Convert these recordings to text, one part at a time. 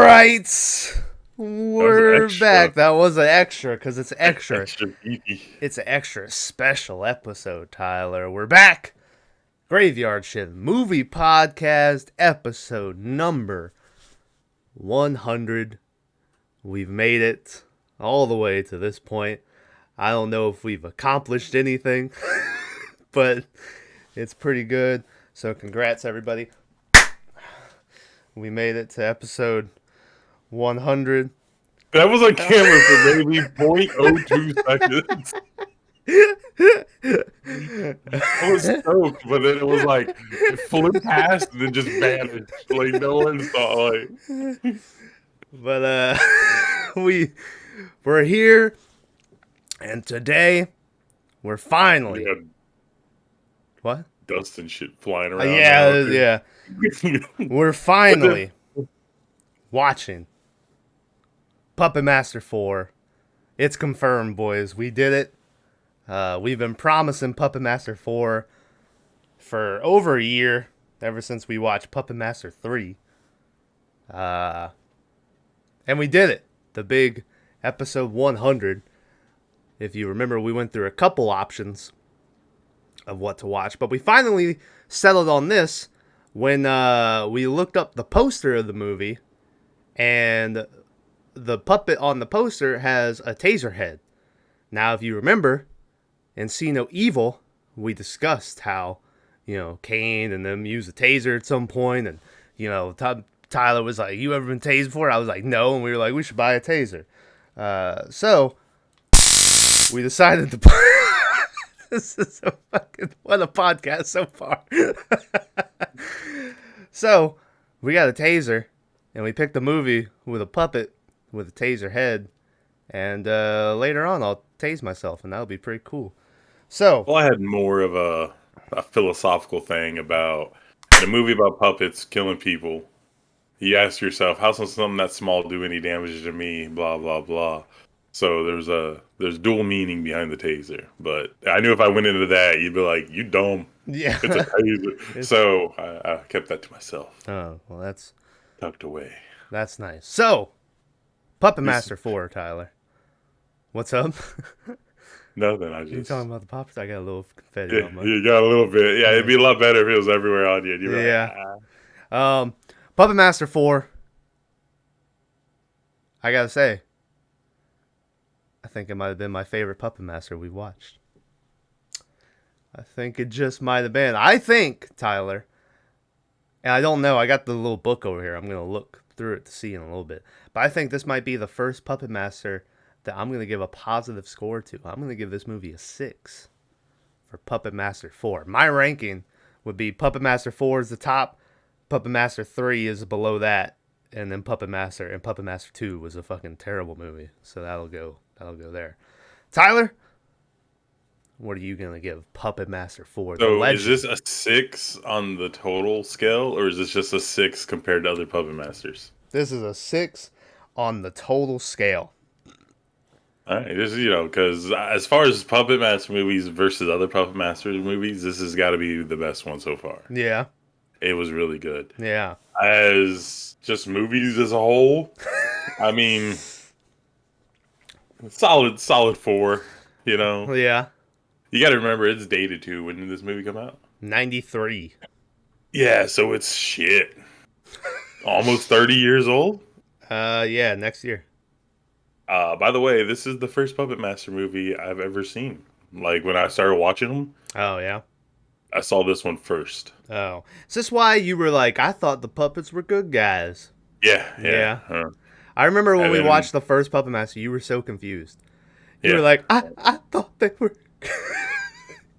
right. We're back. Extra. That was an extra because it's extra. Extra beefy. It's an extra special episode, Tyler. We're back. Graveyard Shift Movie Podcast, episode number 100. We've made it all the way to this point. I don't know if we've accomplished anything, but it's pretty good. So congrats, everybody. We made it to episode 100. That was on camera for maybe 0.02 seconds. I was stoked, but then it was like it flew past and then just vanished. Like no one saw it. But we're here, and today we're finally what? Dust and shit flying around. Yeah. We're finally watching Puppet Master 4. It's confirmed, boys. We did it. We've been promising Puppet Master 4 for over a year, ever since we watched Puppet Master 3. And we did it. The big episode 100. If you remember, we went through a couple options of what to watch, but we finally settled on this when we looked up the poster of the movie, and the puppet on the poster has a taser head. Now, if you remember, in See No Evil, we discussed how, Kane and them use a taser at some point, and, Tyler was like, you ever been tased before? I was like, no, and we were like, we should buy a taser. So, we decided to buy... This is so fucking... What a podcast so far. So, we got a taser, and we picked a movie with a puppet with a taser head, and later on I'll tase myself, and that'll be pretty cool. So, well, I had more of a philosophical thing about the movie about puppets killing people. You ask yourself, how does something that small do any damage to me? Blah blah blah. So there's dual meaning behind the taser, but I knew if I went into that, you'd be like, "You dumb." Yeah, it's a taser. So I kept that to myself. Oh well, that's tucked away. That's nice. So, Puppet Master 4, Tyler. What's up? Nothing. I just. You talking about the puppets? I got a little confetti on my. You got a little bit. Yeah, it'd be a lot better if it was everywhere on you. You're yeah. Right. Puppet Master 4. I gotta say, I think it might have been my favorite Puppet Master we watched. I think it just might have been. I think, Tyler, and I don't know, I got the little book over here. I'm going to look through it to see in a little bit. But I think this might be the first Puppet Master that I'm going to give a positive score to. I'm going to give this movie a 6 for Puppet Master 4. My ranking would be Puppet Master 4 is the top, Puppet Master 3 is below that, and then Puppet Master 2 was a fucking terrible movie. So that'll go there. Tyler, what are you going to give Puppet Master 4? So is this a 6 on the total scale, or is this just a 6 compared to other Puppet Masters? This is a 6 on the total scale. All right, this is, because as far as Puppet Master movies versus other Puppet Master movies, this has got to be the best one so far. Yeah. It was really good. Yeah. As just movies as a whole, I mean, solid 4, Yeah. You got to remember, it's dated too. When did this movie come out? 93. Yeah, so it's shit. Almost 30 years old? Yeah, next year. By the way, this is the first Puppet Master movie I've ever seen. Like, when I started watching them. Oh, yeah? I saw this one first. Oh. Is this why you were like, I thought the puppets were good guys? Yeah. I remember when we watched the first Puppet Master, you were so confused. You were like, I thought they were...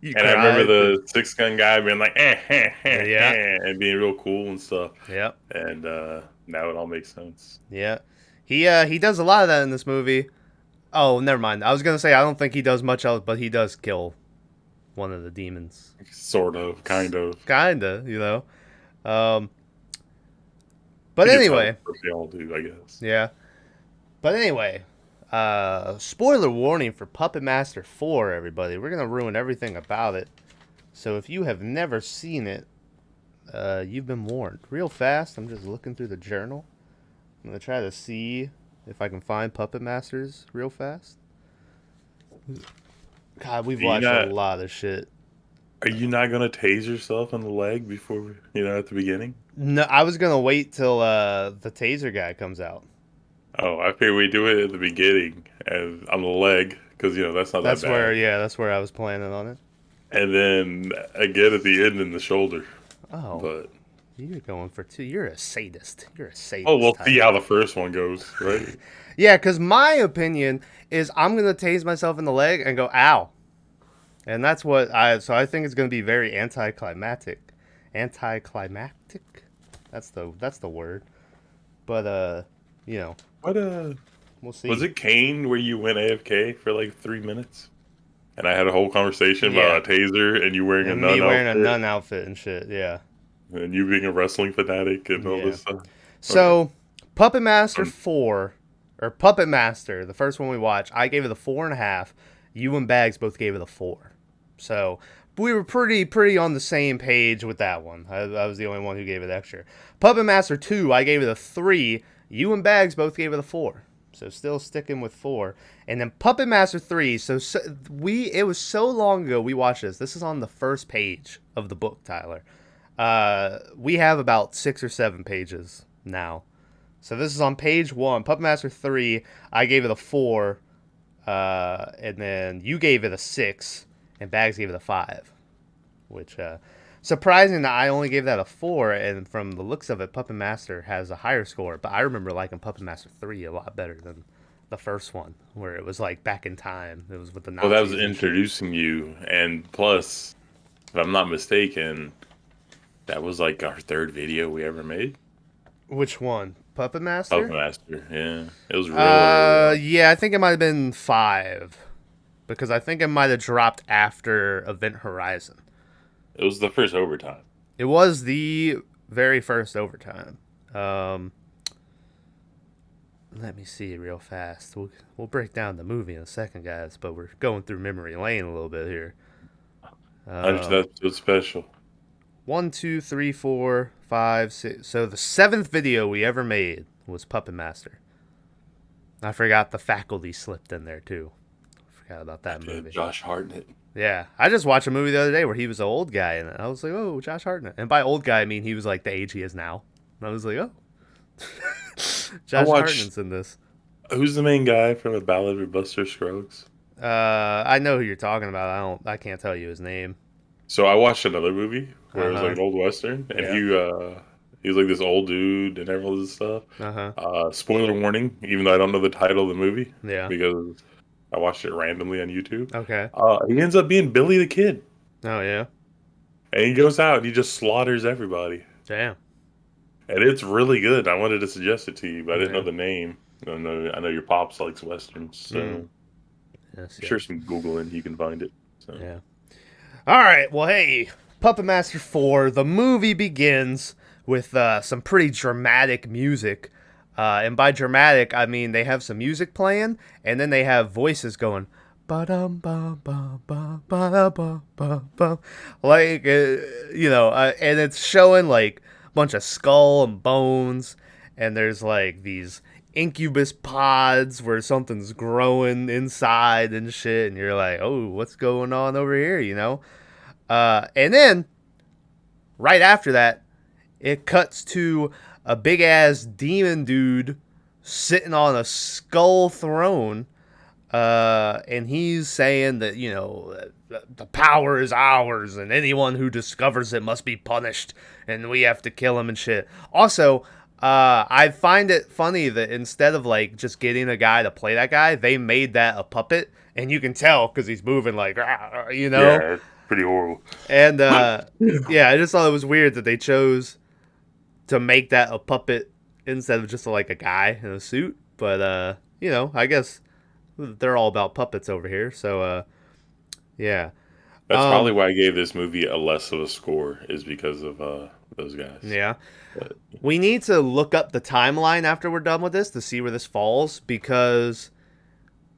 And I remember the 6-gun guy being like, and being real cool and stuff. Yep. And now it all makes sense. Yeah. He does a lot of that in this movie. Oh, never mind. I was going to say, I don't think he does much else, but he does kill one of the demons. Sort of, kind of. But anyway. They all do, I guess. Yeah. But anyway, spoiler warning for Puppet Master 4, everybody. We're going to ruin everything about it. So if you have never seen it, you've been warned. Real fast, I'm just looking through the journal I'm gonna try to see if I can find Puppet Masters real fast. God, we've Are you watched a not? lot of shit. Are you not gonna tase yourself in the leg before at the beginning? No, I was gonna wait till the taser guy comes out. Oh, I figure we do it at the beginning and on the leg because that's not that bad, That's where I was planning on it. and then again at the end in the shoulder. Oh, But you're going for two. You're a sadist. You're a oh, sadist, we'll see Tyler. how the first one goes, right? Yeah, because my opinion is I'm gonna tase myself in the leg and go ow, and that's what I. So I think it's gonna be very anticlimactic. Anticlimactic. That's the word. But you know, What we'll was see. it Kane where you went AFK for like 3 minutes? And I had a whole conversation Yeah, about a taser and you wearing a and me nun wearing a outfit nun outfit and shit. Yeah, and you being a wrestling fanatic and all yeah. this stuff. Okay. So Puppet Master Um, 4 or Puppet Master, the first one we watched, I gave it a 4.5. You and Bags both gave it a 4. So we were pretty on the same page with that one. I was the only one who gave it extra. Puppet Master 2, I gave it a 3. You and Bags both gave it a 4. So still sticking with 4. And then Puppet Master 3, it was so long ago we watched this. This is on the first page of the book, Tyler. We have about 6 or 7 pages now. So this is on page 1. Puppet Master 3, I gave it a 4. And then you gave it a 6. And Bags gave it a 5. Which, surprising that I only gave that a 4. And from the looks of it, Puppet Master has a higher score. But I remember liking Puppet Master 3 a lot better than the first one, where it was like back in time. It was with the well, that was Nazis and shit. introducing you. And plus, if I'm not mistaken, that was like our third video we ever made. Which one? Puppet Puppet Master? Master. Yeah. It was real early on. Yeah, I think it might have been 5. Because I think it might have dropped after Event Horizon. It was the first overtime. It was the very first overtime. Um, Let me see real fast. We'll break down the movie in a second, guys. But we're going through memory lane a little bit here. 100th episode special. 1, 2, 3, 4, 5, 6. So the 7th video we ever made was Puppet Master. I forgot the faculty slipped in there too. I forgot about that movie. Josh Hartnett. Yeah, I just watched a movie the other day where he was an old guy in it. I was like, oh, Josh Hartnett. And by old guy, I mean he was like the age he is now. And I was like, oh, Josh Hartnett's in this. Who's the main guy from The Ballad of Buster Scruggs? I know who you're talking about. I can't tell you his name. So I watched another movie where it was Uh-huh. like an old western, and Yeah. he was like this old dude and all this stuff. Uh-huh. Spoiler warning, even though I don't know the title of the movie Yeah. because I watched it randomly on YouTube. Okay. He ends up being Billy the Kid, Oh yeah. and he goes out and he just slaughters everybody, Damn. and it's really good. I wanted to suggest it to you, but I didn't Yeah. know the name. I know your pops likes westerns, so Yes. I'm sure some Googling you can find it. So. Yeah. All right. Well, hey, Puppet Master 4. The movie begins with some pretty dramatic music. And by dramatic, I mean they have some music playing, and then they have voices going, ba-dum, ba ba ba ba ba ba ba, like and it's showing like a bunch of skull and bones, and there's like these incubus pods where something's growing inside and shit, and you're like, oh, what's going on over here, and then right after that, it cuts to a big ass demon dude sitting on a skull throne, and he's saying that the power is ours, and anyone who discovers it must be punished, and we have to kill him and shit. Also, I find it funny that instead of like just getting a guy to play that guy, they made that a puppet, and you can tell because he's moving like, Yeah, it's pretty horrible. And yeah, I just thought it was weird that they chose to make that a puppet instead of just like a guy in a suit. But I guess they're all about puppets over here. So yeah. That's probably why I gave this movie a less of a score, is because of those guys. Yeah. But, We need to look up the timeline after we're done with this to see where this falls, because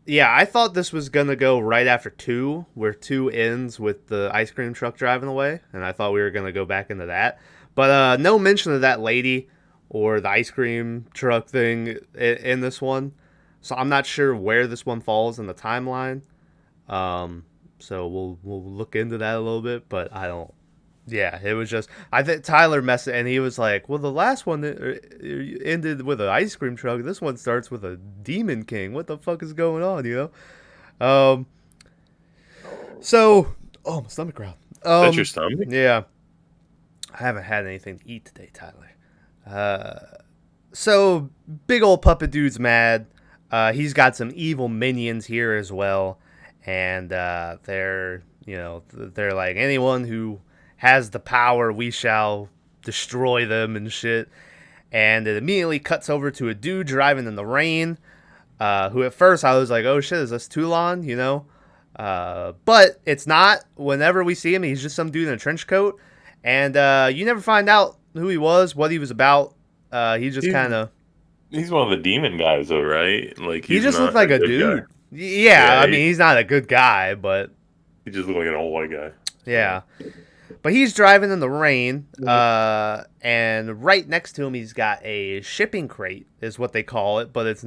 yeah, I thought this was going to go right after 2, where 2 ends with the ice cream truck driving away, and I thought we were going to go back into that. But no mention of that lady or the ice cream truck thing in this one. So I'm not sure where this one falls in the timeline. Um, so we'll look into that a little bit, but I don't. Yeah, it was just I think Tyler messed it, and he was like, "Well, the last one ended with an ice cream truck. This one starts with a demon king. What the fuck is going on?" You know. So, oh, my stomach growled. That's your stomach? Yeah, I haven't had anything to eat today, Tyler. So big old puppet dude's mad. He's got some evil minions here as well, and they're like, anyone who has the power, we shall destroy them and shit. And it immediately cuts over to a dude driving in the rain. Who at first I was like, oh shit, is this Toulon? You know, but it's not. Whenever we see him, he's just some dude in a trench coat, and you never find out who he was, what he was about. He just kind of. He's one of the demon guys, though, right? Like He just looked like a dude. Guy. Yeah, I mean, he's not a good guy, but he just looked like an old white guy. Yeah, but he's driving in the rain, and right next to him, he's got a shipping crate, is what they call it, but it's.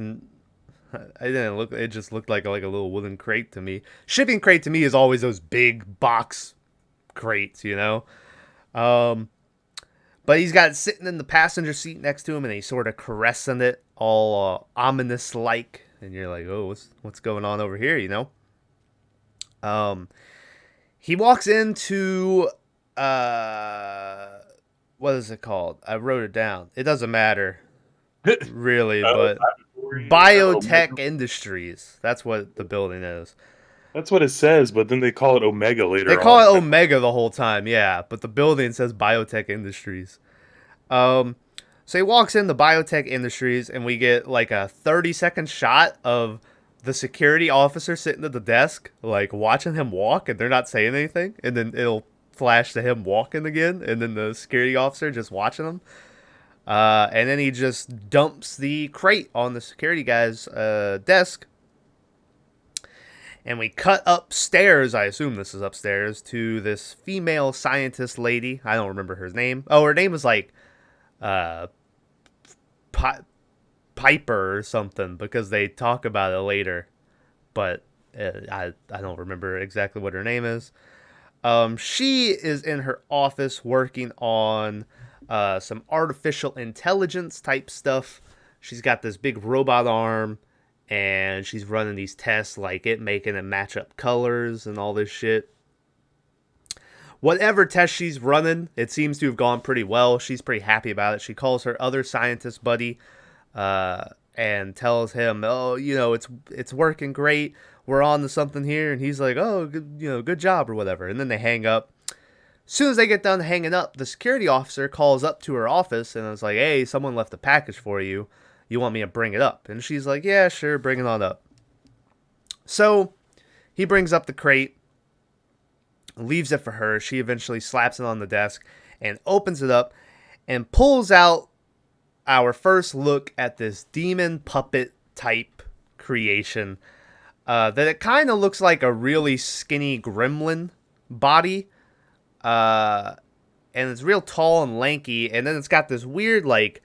It didn't look. It just looked like a little wooden crate to me. Shipping crate to me is always those big box crates, you know. But he's got it sitting in the passenger seat next to him, and he's sort of caressing it, all ominous like. And you're like, oh, what's going on over here, you know? He walks into what is it called? I wrote it down. It doesn't matter, really, but. Biotech Industries. That's what the building is. That's what it says, but then they call it Omega later on. They call it Omega the whole time, yeah. But the building says Biotech Industries. So he walks in the Biotech Industries, and we get like a 30-second shot of the security officer sitting at the desk, like watching him walk, and they're not saying anything. And then it'll flash to him walking again, and then the security officer just watching him. And then he just dumps the crate on the security guy's desk. And we cut upstairs, I assume this is upstairs, to this female scientist lady. I don't remember her name. Oh, her name was like Piper or something, because they talk about it later. But I don't remember exactly what her name is. She is in her office working on some artificial intelligence type stuff. She's got this big robot arm, and she's running these tests, like it making it match up colors and all this shit. Whatever test she's running, it seems to have gone pretty well. She's pretty happy about it. She calls her other scientist buddy and tells him, oh, you know, it's working great. We're on to something here. And he's like, oh, good job or whatever. And then they hang up. As soon as they get done hanging up, the security officer calls up to her office and is like, hey, someone left a package for you. You want me to bring it up? And she's like, yeah, sure, bring it on up. So he brings up the crate, leaves it for her. She eventually slaps it on the desk and opens it up and pulls out our first look at this demon puppet type creation. That it kind of looks like a really skinny gremlin body. And it's real tall and lanky, and then it's got this weird, like,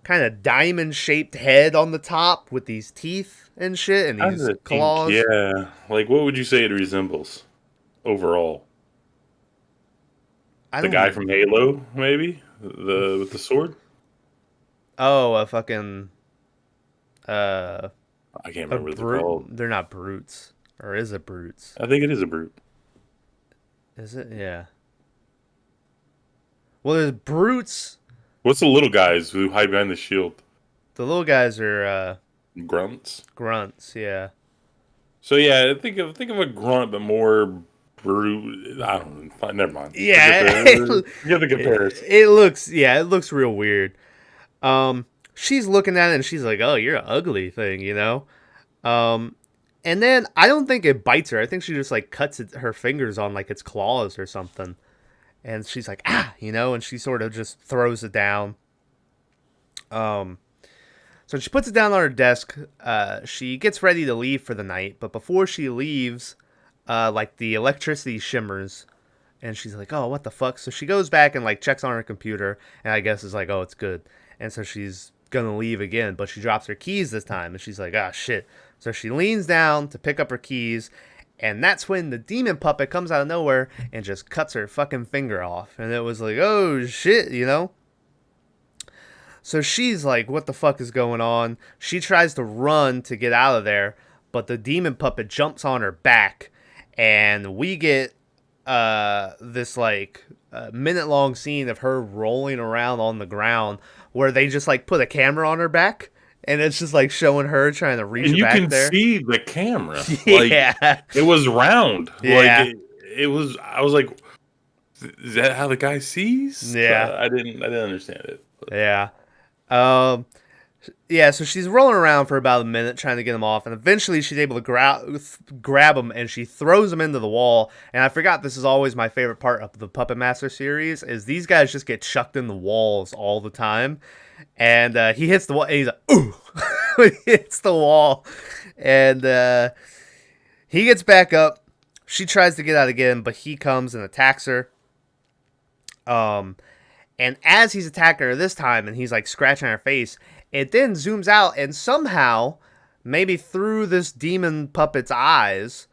kind of diamond-shaped head on the top with these teeth and shit, and these claws. Yeah, like, what would you say it resembles overall? The guy from Halo, maybe? With the sword? Oh, a fucking... I can't remember what they're called. They're not brutes. Or is it brutes? I think it is a brute. Is it? Yeah. Well, there's brutes. What's the little guys who hide behind the shield? The little guys are grunts. Grunts, yeah. So yeah, think of a grunt, but more brute. I don't know. Never mind. Yeah, Give the comparison. It looks real weird. She's looking at it and she's like, "Oh, you're an ugly thing," you know. And then I don't think it bites her. I think she just like cuts her fingers on like its claws or something. And she's like, ah, you know, and she sort of just throws it down. So she puts it down on her desk. She gets ready to leave for the night. But before she leaves, like the electricity shimmers. And she's like, oh, what the fuck? So she goes back and like checks on her computer. And I guess is like, oh, it's good. and so she's gonna leave again, but she drops her keys this time, and she's like, ah, shit. So she leans down to pick up her keys, and that's when the demon puppet comes out of nowhere and just cuts her fucking finger off. And it was like, oh shit, you know? So she's like, what the fuck is going on? She tries to run to get out of there, but the demon puppet jumps on her back, and we get this like minute long scene of her rolling around on the ground where they just like put a camera on her back, and it's just like showing her trying to reach And you back can there. see the camera. Yeah. Like, it was round. Yeah. Like it was. I was like, is that how the guy sees? Yeah. I didn't understand it. Yeah. Um, yeah, so she's rolling around for about a minute trying to get him off, and eventually she's able to grab him, and she throws him into the wall. And I forgot, this is always my favorite part of the Puppet Master series, is these guys just get chucked in the walls all the time. And he hits the wall, and he's like, ooh! He hits the wall. And he gets back up. She tries to get out again, but he comes and attacks her. And as he's attacking her this time, and he's like scratching her face, it then zooms out, and somehow, maybe through this demon puppet's eyes,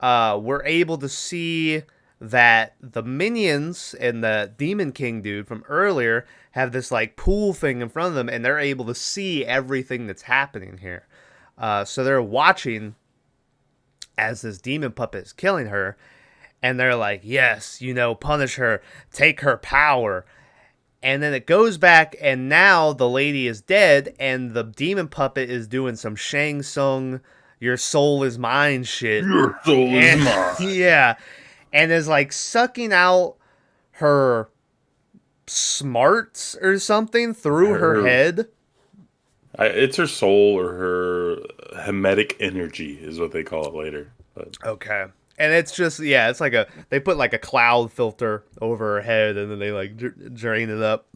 we're able to see that the minions and the Demon King dude from earlier have this like pool thing in front of them, and they're able to see everything that's happening here. So they're watching as this demon puppet is killing her, and they're like, yes, you know, punish her, take her power. And then it goes back, and now the lady is dead, and the demon puppet is doing some Shang Tsung, your soul is mine shit. Your soul is mine. Yeah. And is like sucking out her smarts or something through her head. It's her soul or her hermetic energy is what they call it later. But. Okay. And it's just, yeah, it's like they put like a cloud filter over her head, and then they like drain it up.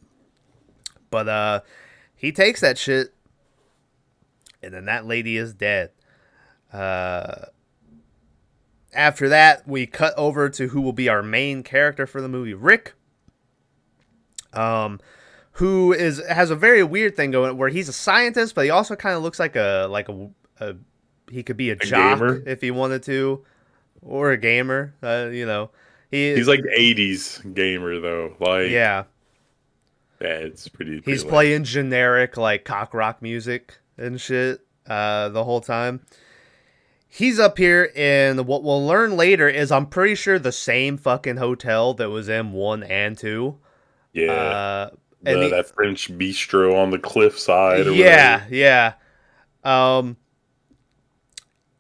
But he takes that shit, and then that lady is dead. After that, we cut over to who will be our main character for the movie, Rick. Who has a very weird thing going, where he's a scientist, but he also kind of looks like he could be a jock gamer? If he wanted to. Or a gamer, you know. He's like 80s gamer, though. Like, yeah, it's pretty he's lame. playing generic, like, cock rock music and shit the whole time. He's up here in what we'll learn later is, I'm pretty sure, the same fucking hotel that was in 1 and 2. Yeah. That French bistro on the cliffside or yeah, whatever. Yeah.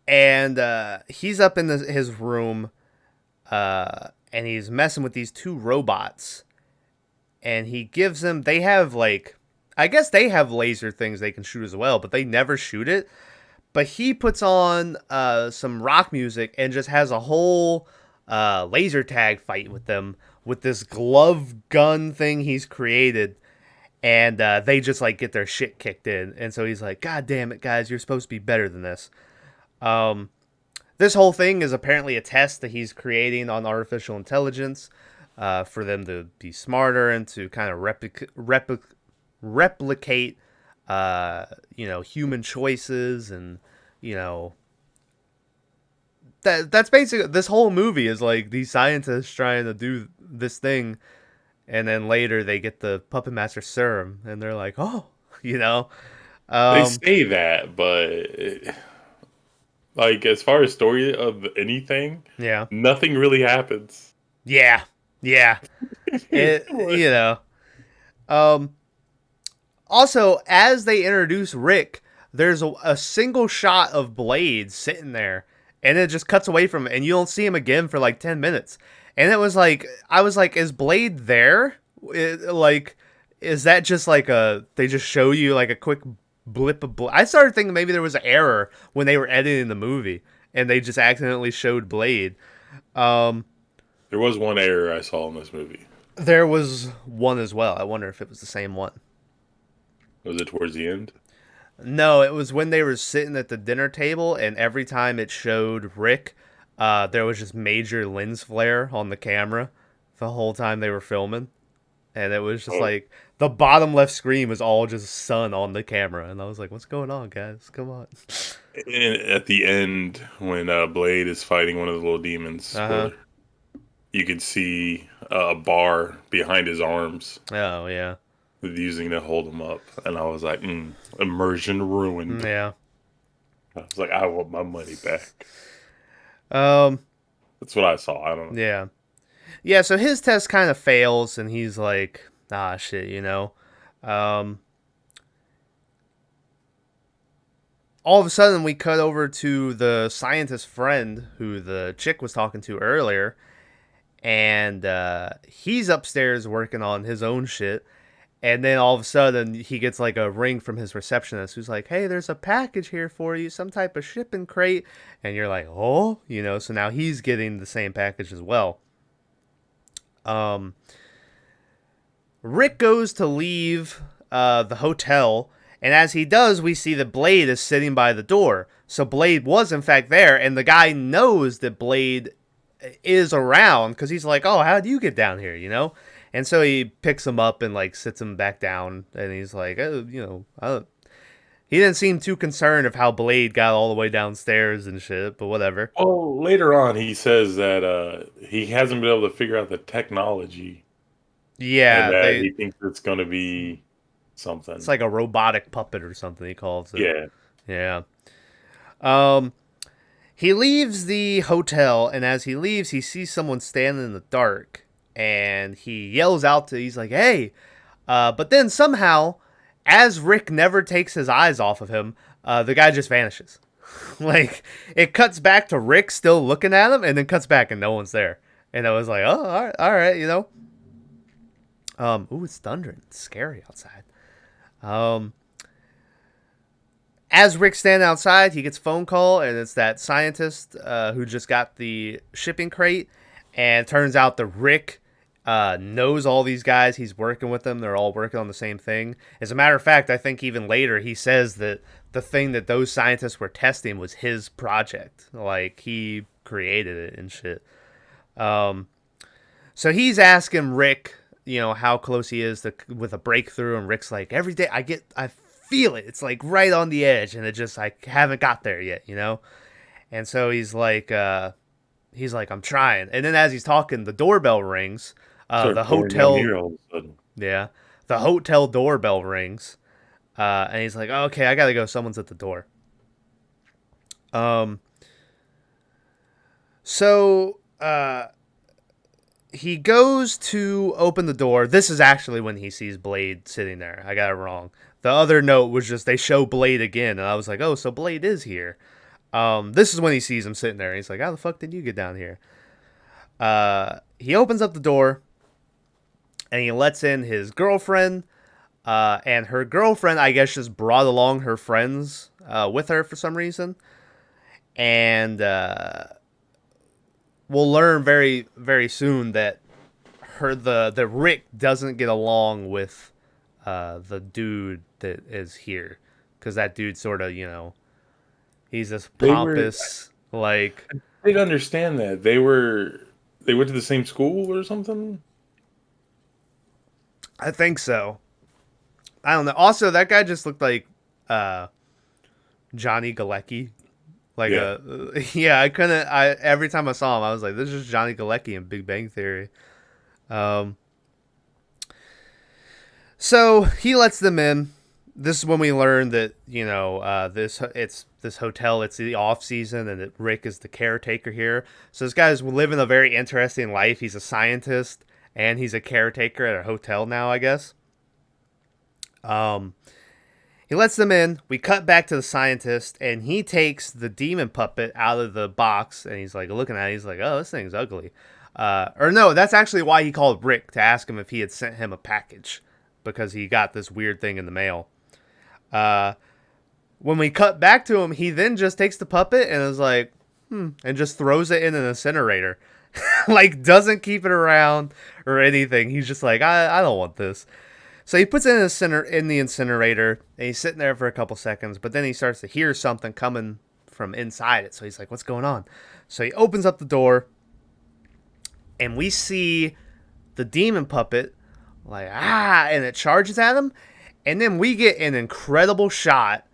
And he's up in his room, and he's messing with these 2 robots. And he gives them, they have like, I guess they have laser things they can shoot as well, but they never shoot it. But he puts on some rock music and just has a whole laser tag fight with them with this glove gun thing he's created. And they just like get their shit kicked in. And so he's like, God damn it, guys, you're supposed to be better than this. This whole thing is apparently a test that he's creating on artificial intelligence for them to be smarter and to kind of replicate human choices, and that's basically this whole movie is like these scientists trying to do this thing, and then later they get the Puppet Master serum and they're like, oh, they say that, but like, as far as story of anything, yeah, nothing really happens. Yeah. Also, as they introduce Rick, there's a single shot of Blade sitting there, and it just cuts away from it, and you don't see him again for like 10 minutes. And it was like, I was like, is Blade there? Is that just like they just show you like a quick blip of Blade? I started thinking maybe there was an error when they were editing the movie, and they just accidentally showed Blade. There was one error I saw in this movie. There was one as well. I wonder if it was the same one. Was it towards the end? No, it was when they were sitting at the dinner table, and every time it showed Rick, there was just major lens flare on the camera the whole time they were filming. And it was just like, the bottom left screen was all just sun on the camera, and I was like, "What's going on, guys? Come on." And at the end, when Blade is fighting one of the little demons, Uh-huh. spoiler, you can see a bar behind his arms Oh yeah. using to hold him up, and I was like, immersion ruined. Yeah. I was like, I want my money back. Um. That's what I saw. I don't know. Yeah. Yeah. So his test kind of fails, and he's like, "Ah, shit," you know. Um. All of a sudden, we cut over to the scientist friend who the chick was talking to earlier, and he's upstairs working on his own shit. And then all of a sudden, he gets like a ring from his receptionist who's like, "Hey, there's a package here for you, some type of shipping crate." And you're like, "Oh," you know, so now he's getting the same package as well. Um, Rick goes to leave the hotel, and as he does, we see that Blade is sitting by the door. So Blade was, in fact, there, and the guy knows that Blade is around because he's like, "Oh, how do you get down here?" You know? And so he picks him up and like sits him back down, and he's like, "Oh, you know, he didn't seem too concerned of how Blade got all the way downstairs and shit, but whatever." Well, later on, he says that he hasn't been able to figure out the technology, and Yeah, that he thinks it's going to be it's something. like a robotic puppet or something he calls it. Yeah. Yeah. Um, he leaves the hotel, and as he leaves, he sees someone standing in the dark, and he yells out to, he's like, "Hey!" But then somehow, as Rick never takes his eyes off of him, the guy just vanishes. Like, it cuts back to Rick still looking at him, and then cuts back and no one's there. And I was like, "Oh, all right, you know." Ooh, it's thundering. It's scary outside. Um, as Rick's standing outside, he gets a phone call, and it's that scientist who just got the shipping crate. And it turns out that Rick knows all these guys. He's working with them. They're all working on the same thing. As a matter of fact, I think even later he says that the thing that those scientists were testing was his project. Like, he created it and shit. So he's asking Rick, you know, how close he is with a breakthrough, and Rick's like, "Every day I feel it. It's like right on the edge, and it just, I haven't got there yet, you know." And so he's like, "I'm trying." And then as he's talking, the doorbell rings. Start The pouring down hotel, here all of a sudden. yeah, the hotel doorbell rings, and he's like, "Okay, I gotta go. Someone's at the door." Um. So, he goes to open the door. This is actually when he sees Blade sitting there. I got it wrong. The other note was just they show Blade again, and I was like, "Oh, so Blade is here." This is when he sees him sitting there, and he's like, "How the fuck did you get down here?" He opens up the door, and he lets in his girlfriend, and her girlfriend, I guess, just brought along her friends with her for some reason, and we'll learn very, very soon that the Rick doesn't get along with the dude that is here, because that dude sort of, you know, he's this They were. pompous, like, I didn't understand that they were. They went to the same school or something. I think so. I don't know. Also, that guy just looked like Johnny Galecki. Like Yeah. yeah, I couldn't. I every time I saw him, I was like, "This is Johnny Galecki in Big Bang Theory." Um, so he lets them in. This is when we learn that, you know, this hotel. It's the off season, and that Rick is the caretaker here. So this guy's living a very interesting life. He's a scientist, and he's a caretaker at a hotel now, I guess. Um, he lets them in. We cut back to the scientist, and he takes the demon puppet out of the box, and he's like looking at it. He's like, "Oh, this thing's ugly." Or no, that's actually why he called Rick to ask him if he had sent him a package, because he got this weird thing in the mail. When we cut back to him, he then just takes the puppet and is like, and just throws it in an incinerator. Like, doesn't keep it around or anything. He's just like, I don't want this. So he puts it in the incinerator, and he's sitting there for a couple seconds, but then he starts to hear something coming from inside it. So he's like, "What's going on?" So he opens up the door, and we see the demon puppet like, and it charges at him. And then we get an incredible shot,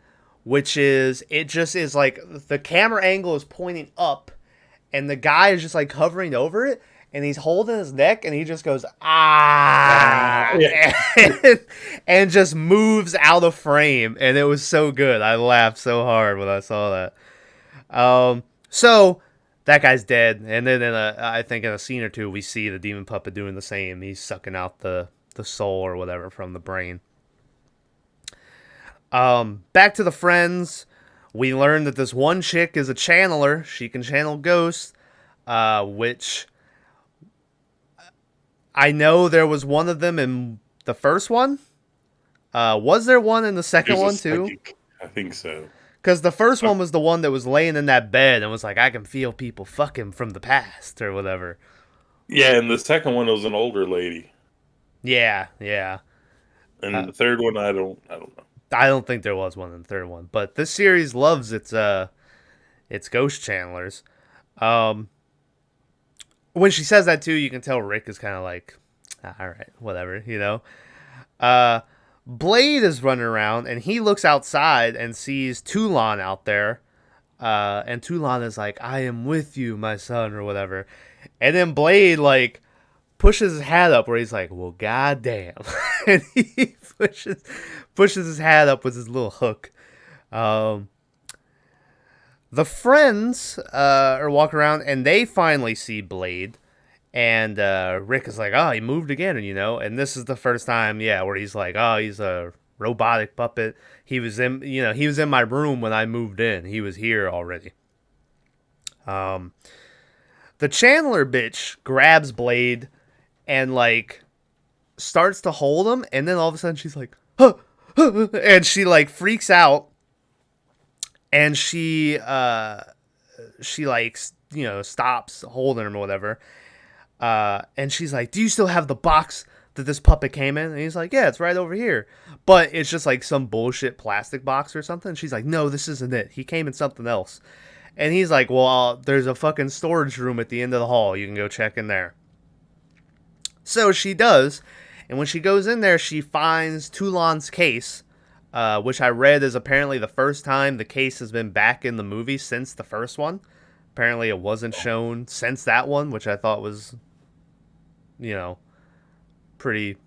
which is, it just is like the camera angle is pointing up and the guy is just like hovering over it and he's holding his neck and he just goes, Yeah. and just moves out of frame. And it was so good. I laughed so hard when I saw that. So that guy's dead. And then I think in a scene or two, we see the demon puppet doing the same. He's sucking out the soul or whatever from the brain. Back to the friends. We learned that this one chick is a channeler. She can channel ghosts, which I know there was one of them in the first one. Was there one in the second one too? I think so. Because the first one was the one that was laying in that bed and was like, I can feel people fucking from the past or whatever. Yeah, and the second one was an older lady. Yeah. And the third one, I don't know. I don't think there was one in the third one, but this series loves its ghost channelers. When she says that too, you can tell Rick is kind of like, all right, whatever, you know. Blade is running around and he looks outside and sees Toulon out there, and Toulon is like, I am with you, my son, or whatever. And then Blade like pushes his hat up where he's like, well, goddamn, and he pushes his hat up with his little hook. The friends are walking around and they finally see Blade, and Rick is like, oh, he moved again, you know. And this is the first time, where he's like, oh, he's a robotic puppet. He was in my room when I moved in. He was here already. The Chandler bitch grabs Blade and like starts to hold him, and then all of a sudden she's like, huh, and she like freaks out, and she like, you know, stops holding him or whatever, and she's like, do you still have the box that this puppet came in? And he's like, yeah, it's right over here, but it's just like some bullshit plastic box or something. And she's like, no, this isn't it, he came in something else. And he's like, well, there's a fucking storage room at the end of the hall, you can go check in there. So she does, and when she goes in there, she finds Toulon's case, which I read is apparently the first time the case has been back in the movie since the first one. Apparently it wasn't shown since that one, which I thought was, you know, pretty...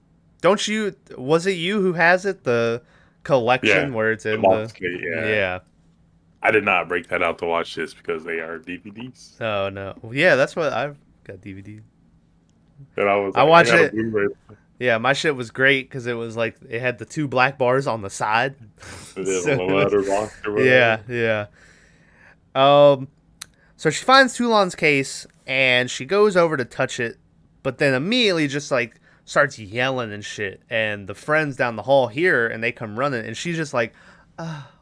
Was it you who has it? The collection where it's in the... Yeah. I did not break that out to watch this because they are DVDs. Oh, no. Yeah, that's what I've got DVD. And I watched it. Yeah, my shit was great because it was like it had the two black bars on the side. Yeah. So she finds Toulon's case and she goes over to touch it, but then immediately just like starts yelling and shit. And the friends down the hall hear and they come running, and she's just like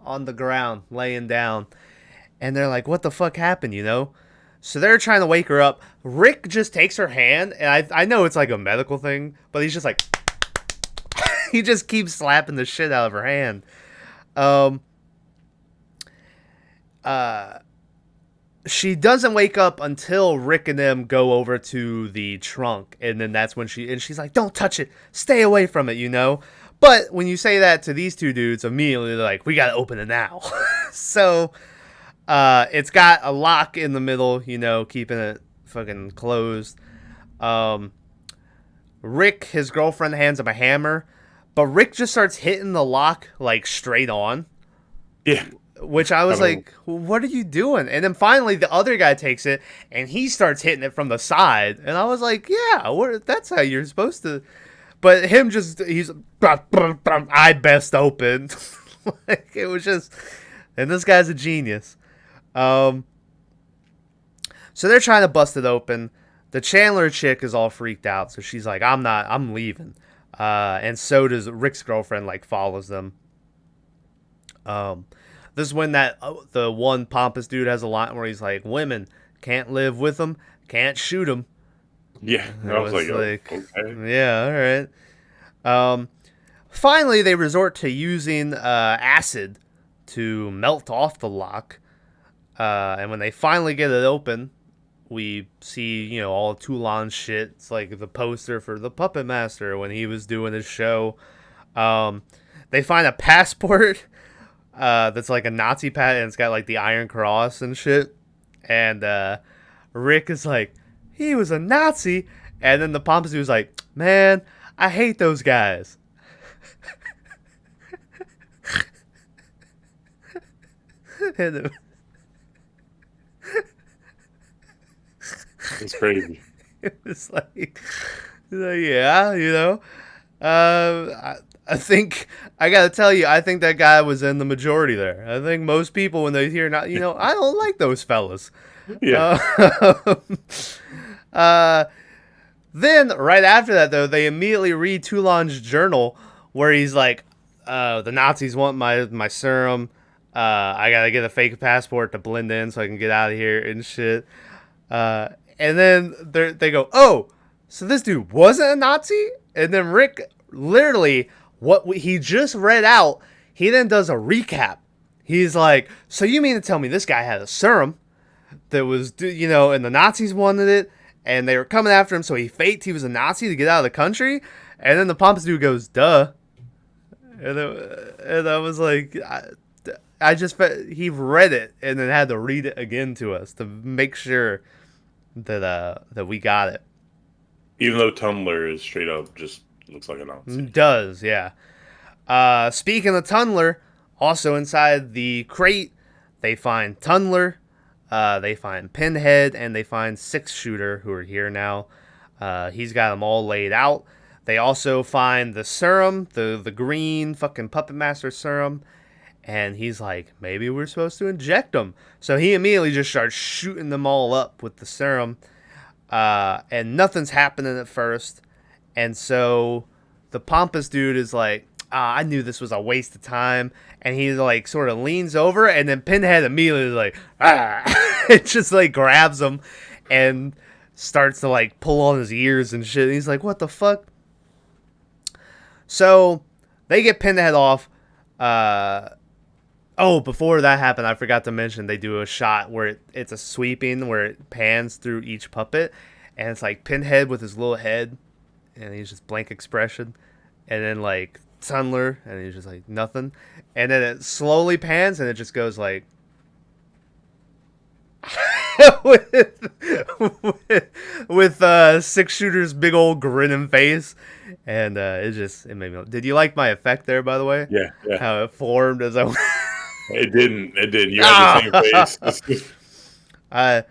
on the ground, laying down. And they're like, what the fuck happened, you know? So they're trying to wake her up. Rick just takes her hand, and I know it's like a medical thing, but he's just like, he just keeps slapping the shit out of her hand. She doesn't wake up until Rick and them go over to the trunk, and then that's when she's like, don't touch it, stay away from it, you know? But when you say that to these two dudes, immediately they're like, we gotta open it now. So... it's got a lock in the middle, you know, keeping it fucking closed. Rick, his girlfriend, hands him a hammer, but Rick just starts hitting the lock like straight on. Yeah. Which I was like, what are you doing? And then finally the other guy takes it and he starts hitting it from the side. And I was like, yeah, that's how you're supposed to. But him he's eye best open. Like, it was just, and this guy's a genius. So they're trying to bust it open. The Chandler chick is all freaked out, so she's like, I'm leaving. And so does Rick's girlfriend, like, follows them. This is when the one pompous dude has a line where he's like, women, can't live with them, can't shoot them. Yeah, I was like, okay. Yeah, all right. Finally, they resort to using acid to melt off the lock. And when they finally get it open, we see, you know, all Toulon shit. It's like the poster for the Puppet Master when he was doing his show. They find a passport that's like a Nazi pad, and it's got like the Iron Cross and shit. And Rick is like, he was a Nazi. And then the pompous dude was like, man, I hate those guys. And It's crazy. it was like, yeah, you know. I think I gotta tell you, I think that guy was in the majority there. I think most people when they hear not, you know, I don't like those fellas. Yeah. Then right after that though, they immediately read Toulon's journal where he's like, the Nazis want my serum. I gotta get a fake passport to blend in so I can get out of here and shit. And then they go, oh, so this dude wasn't a Nazi? And then Rick, literally, what he just read out, he then does a recap. He's like, so you mean to tell me this guy had a serum that was, you know, and the Nazis wanted it, and they were coming after him, so he faked he was a Nazi to get out of the country? And then the pompous dude goes, duh. And I was like, I just he read it and then had to read it again to us to make sure that we got it. Even though Tumblr is straight up just looks like a Nazi. Does, yeah. Speaking of Tundler, also inside the crate, they find Tundler, they find Pinhead, and they find Six Shooter, who are here now. He's got them all laid out. They also find the serum, the green fucking Puppet Master serum, and he's like, maybe we're supposed to inject them. So he immediately just starts shooting them all up with the serum, and nothing's happening at first. And so the pompous dude is like, I knew this was a waste of time. And he like sort of leans over, and then Pinhead immediately is like, it just like grabs him and starts to like pull on his ears and shit. And he's like, what the fuck? So they get Pinhead off. Oh, before that happened, I forgot to mention they do a shot where it's a sweeping where it pans through each puppet, and it's like Pinhead with his little head, and he's just blank expression, and then like Tundler, and he's just like nothing, and then it slowly pans, and it just goes like with Six Shooter's big old grinning face, and it made me. Did you like my effect there, by the way? Yeah. How it formed as I went. It didn't. You had the same face. I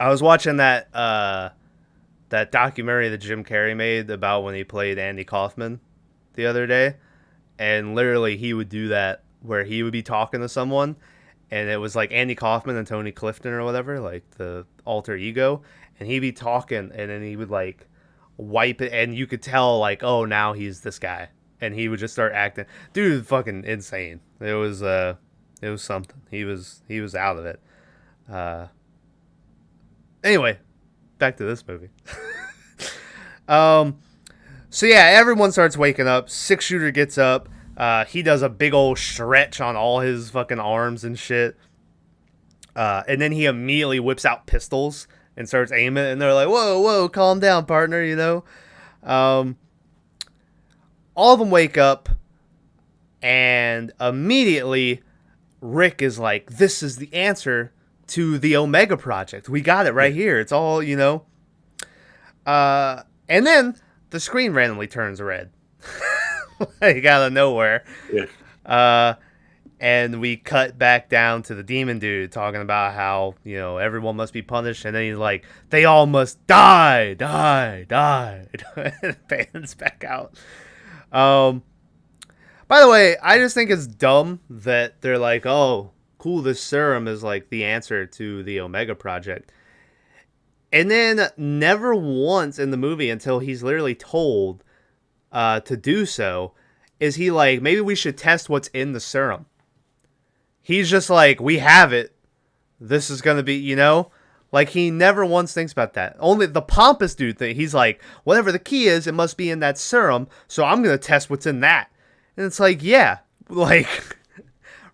was watching that documentary that Jim Carrey made about when he played Andy Kaufman the other day, and literally he would do that where he would be talking to someone, and it was like Andy Kaufman and Tony Clifton or whatever, like the alter ego, and he'd be talking, and then he would like wipe it, and you could tell like, oh, now he's this guy. And he would just start acting, dude, fucking insane. It was something. He was out of it. Anyway, back to this movie. So yeah, everyone starts waking up. Six Shooter gets up. He does a big old stretch on all his fucking arms and shit. And then he immediately whips out pistols and starts aiming. And they're like, whoa, calm down, partner, you know? All of them wake up, and immediately Rick is like, this is the answer to the Omega Project. We got it right here. It's all, you know. And then the screen randomly turns red. Like out of nowhere. Yeah. And we cut back down to the demon dude talking about how, you know, everyone must be punished. And then he's like, they all must die. And it pans back out. By the way, I just think it's dumb that they're like, oh, cool, this serum is like the answer to the Omega Project. And then never once in the movie until he's literally told to do so is he like, maybe we should test what's in the serum. He's just like, we have it. This is going to be, you know? Like, he never once thinks about that. Only the pompous dude thing. He's like, whatever the key is, it must be in that serum, so I'm going to test what's in that. And it's like, yeah. Like,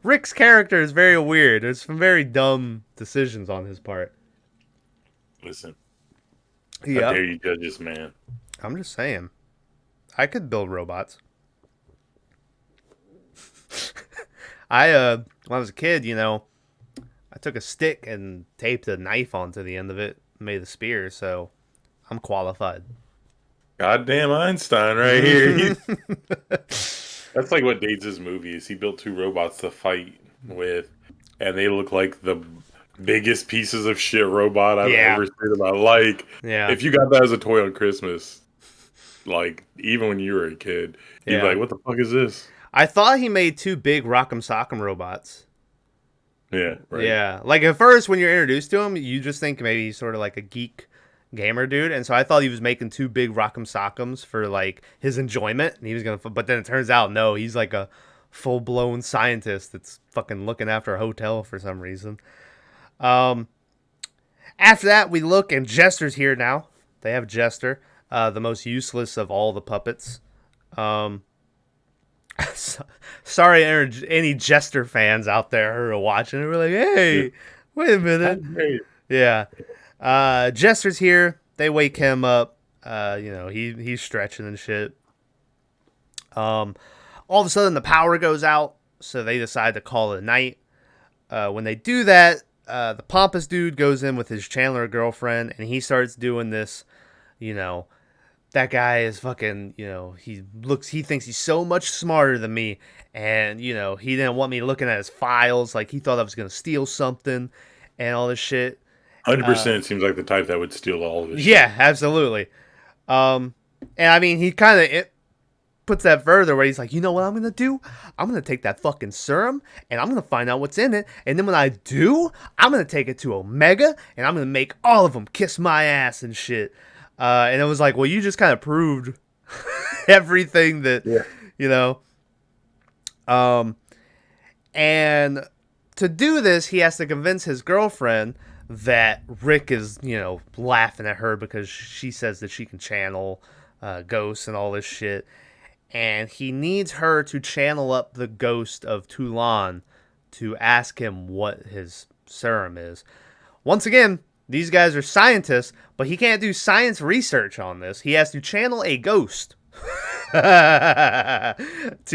Rick's character is very weird. There's some very dumb decisions on his part. Listen, how Yep. dare you judge this man? I'm just saying. I could build robots. When I was a kid, I took a stick and taped a knife onto the end of it, made a spear, so I'm qualified. Goddamn Einstein right here. That's like what dates his movies. He built two robots to fight with, and they look like the biggest pieces of shit robot I've Yeah. ever seen in my life. Yeah. If you got that as a toy on Christmas, like even when you were a kid, you'd be Yeah. like, "What the fuck is this?" I thought he made two big Rock'em Sock'em robots. Yeah, right. Yeah. Like at first when you're introduced to him, you just think maybe he's sort of like a geek gamer dude. And so I thought he was making two big Rock'em Sock'ems for like his enjoyment. And he was going to, but then it turns out, no, he's like a full blown scientist that's fucking looking after a hotel for some reason. After that, we look and Jester's here now. They have Jester, the most useless of all the puppets. Sorry, any Jester fans out there who are watching. We're like, hey, wait a minute. Yeah. Jester's here. They wake him up. He's stretching and shit. All of a sudden, the power goes out, so they decide to call it a night. When they do that, the pompous dude goes in with his Chandler girlfriend, and he starts doing this, that guy is fucking, he thinks he's so much smarter than me. And, he didn't want me looking at his files. Like, he thought I was going to steal something and all this shit. 100% seems like the type that would steal all of his Yeah, shit. Absolutely. And I mean, he kind of puts that further where he's like, you know what I'm going to do? I'm going to take that fucking serum and I'm going to find out what's in it. And then when I do, I'm going to take it to Omega and I'm going to make all of them kiss my ass and shit. And it was like, well, you just kind of proved everything that, and to do this, he has to convince his girlfriend that Rick is, laughing at her because she says that she can channel ghosts and all this shit. And he needs her to channel up the ghost of Toulon to ask him what his serum is. Once again, these guys are scientists, but he can't do science research on this. He has to channel a ghost to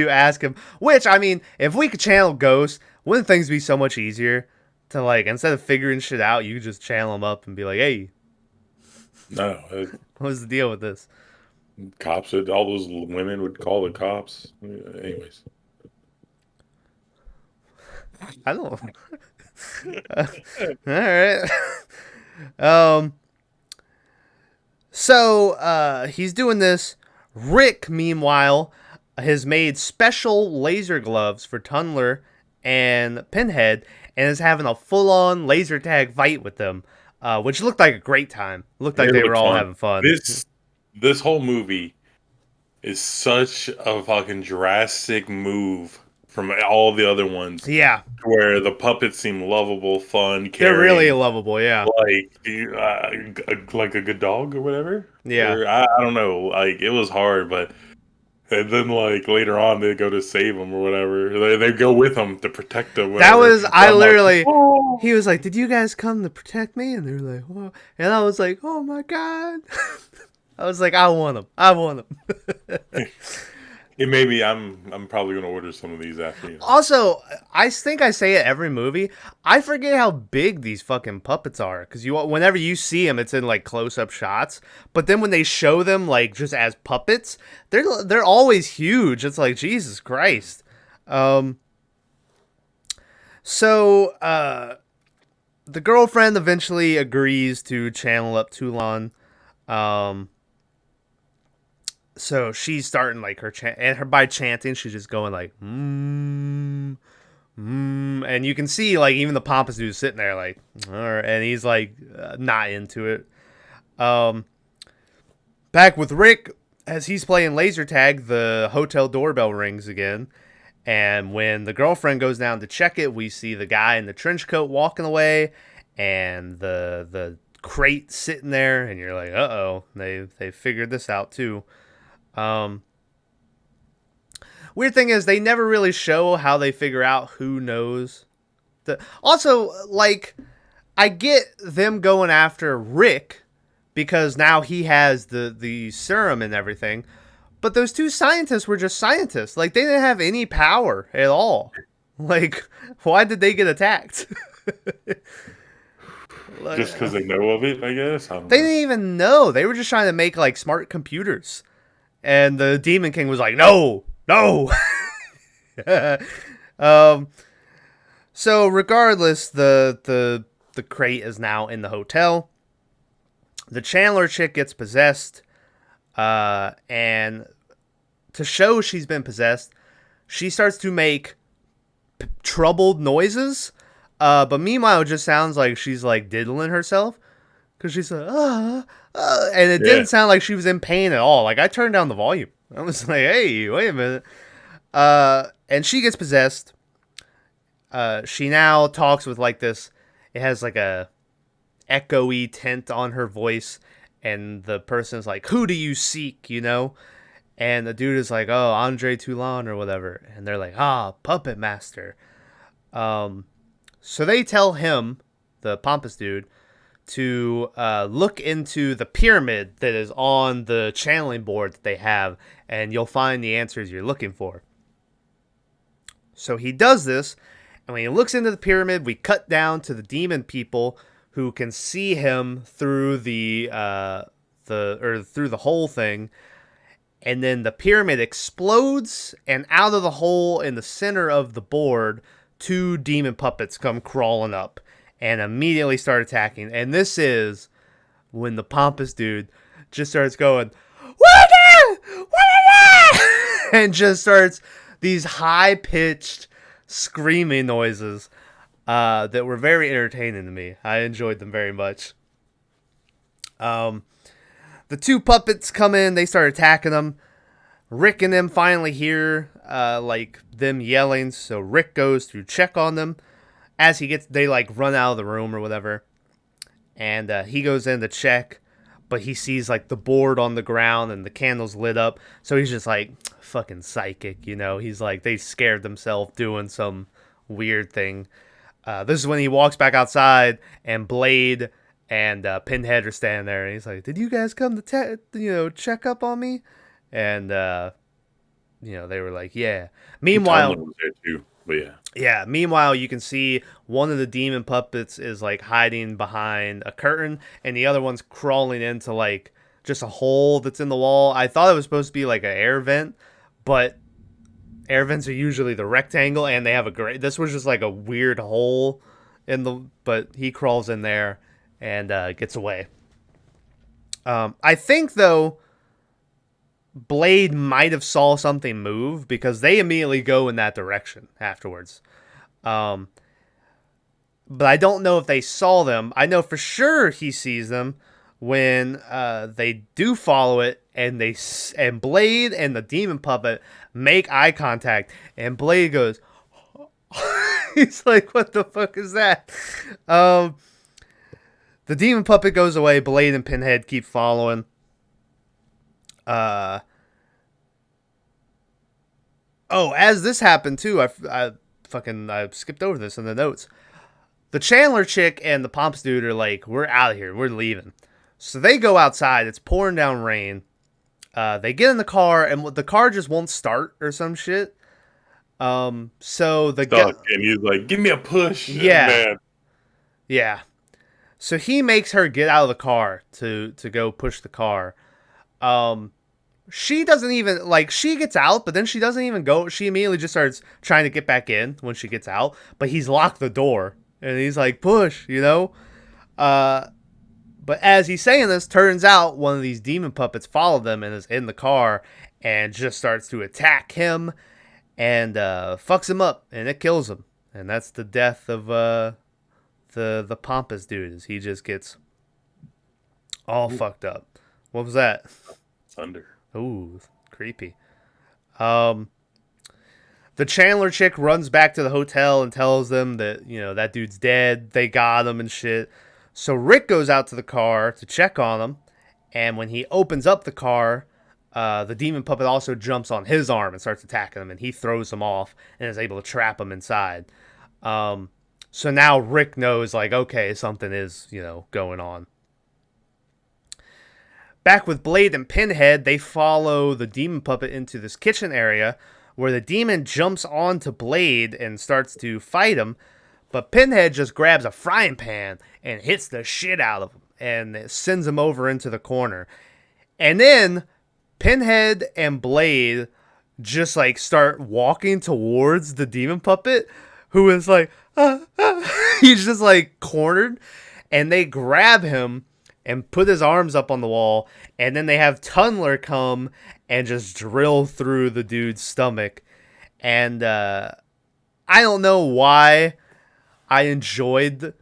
ask him. Which, I mean, if we could channel ghosts, wouldn't things be so much easier to, like, instead of figuring shit out, you just channel them up and be like, hey. No. What's the deal with this? Cops, all those women would call the cops. Anyways. I don't all right. So he's doing this. Rick, meanwhile, has made special laser gloves for Tunneler and Pinhead and is having a full-on laser tag fight with them, which looked like a great time. Looked like they were all having fun. This whole movie is such a fucking drastic move from all the other ones. Yeah. Where the puppets seem lovable, fun, caring. They're really lovable, yeah. Like a good dog or whatever. Yeah. Or, I don't know. Like, it was hard, but... And then, like, later on, they go to save him or whatever. They go with him to protect him. That was... I literally... Like, oh. He was like, did you guys come to protect me? And they were like, oh. And I was like, oh my God. I was like, I want him. It may be I'm probably gonna order some of these after. Also, I think I say it every movie. I forget how big these fucking puppets are because whenever you see them, it's in like close-up shots. But then when they show them like just as puppets, they're always huge. It's like Jesus Christ. So the girlfriend eventually agrees to channel up Toulon. So she's starting like her by chanting, she's just going like and you can see like even the pompous dude's sitting there like, all right, and he's like not into it. Back with Rick as he's playing laser tag, the hotel doorbell rings again, and when the girlfriend goes down to check it, we see the guy in the trench coat walking away, and the crate sitting there, and you're like, uh-oh, they figured this out too. Weird thing is they never really show how they figure out who knows. Also, like, I get them going after Rick because now he has the serum and everything. But those two scientists were just scientists. Like, they didn't have any power at all. Like, why did they get attacked? Just because they know of it, I guess. I don't They know. didn't even know. They were just trying to make, like, smart computers. And the Demon King was like, no, no. um, so regardless, the crate is now in the hotel. The Chandler chick gets possessed. And to show she's been possessed, she starts to make troubled noises. But meanwhile, it just sounds like she's like diddling herself because she's like, and it didn't sound like she was in pain at all. Like, I turned down the volume. I was like, hey, wait a minute. And she gets possessed. She now talks with like this. It has like a echoey tint on her voice, and the person is like, "Who do you seek?" You know. And the dude is like, "Oh, Andre Toulon or whatever," and they're like, "Ah, Puppet Master." So they tell him, the pompous dude, to look into the pyramid that is on the channeling board that they have, and you'll find the answers you're looking for. So he does this, and when he looks into the pyramid, we cut down to the demon people who can see him through the whole thing. And then the pyramid explodes, and out of the hole in the center of the board, two demon puppets come crawling up and immediately start attacking. And this is when the pompous dude just starts going, and just starts these high-pitched screaming noises that were very entertaining to me. I enjoyed them very much. The two puppets come in, they start attacking them. Rick and them finally hear like them yelling, so Rick goes to check on them. As they like run out of the room or whatever, and he goes in to check, but he sees like the board on the ground and the candles lit up, so he's just like, fucking psychic, you know. He's like, they scared themselves doing some weird thing. This is when he walks back outside, and Blade and Pinhead are standing there, and he's like, "Did you guys come to check up on me?" And they were like, "Yeah." Meanwhile, was there too, but yeah. Yeah, meanwhile, you can see one of the demon puppets is like hiding behind a curtain, and the other one's crawling into like just a hole that's in the wall. I thought it was supposed to be like an air vent, but air vents are usually the rectangle, and they have this was just like a weird hole but he crawls in there and gets away. I think though, Blade might have saw something move because they immediately go in that direction afterwards. But I don't know if they saw them. I know for sure he sees them when they do follow it, and Blade and the demon puppet make eye contact, and Blade goes, he's like, "What the fuck is that?" The demon puppet goes away. Blade and Pinhead keep following. As this happened too, I skipped over this in the notes. The Chandler chick and the Pomps dude are like, "We're out of here. We're leaving." So they go outside. It's pouring down rain. They get in the car, and the car just won't start or some shit. So and he's like, "Give me a push." Yeah. Man. Yeah. So he makes her get out of the car to go push the car. She doesn't even, like, she gets out, but then she doesn't even go. She immediately just starts trying to get back in when she gets out, but he's locked the door, and he's like, "Push," you know? But as he's saying this, turns out one of these demon puppets followed them and is in the car and just starts to attack him and fucks him up, and it kills him. And that's the death of the pompous dude, as he just gets all fucked up. What was that? Thunder. Ooh, creepy. The Chandler chick runs back to the hotel and tells them that, that dude's dead. They got him and shit. So Rick goes out to the car to check on him. And when he opens up the car, the demon puppet also jumps on his arm and starts attacking him. And he throws him off and is able to trap him inside. So now Rick knows, like, okay, something is, going on. Back with Blade and Pinhead, they follow the demon puppet into this kitchen area where the demon jumps onto Blade and starts to fight him. But Pinhead just grabs a frying pan and hits the shit out of him and sends him over into the corner. And then Pinhead and Blade just like start walking towards the demon puppet, who is like, he's just like cornered, and they grab him and put his arms up on the wall, and then they have Tunneler come and just drill through the dude's stomach. And I don't know why I enjoyed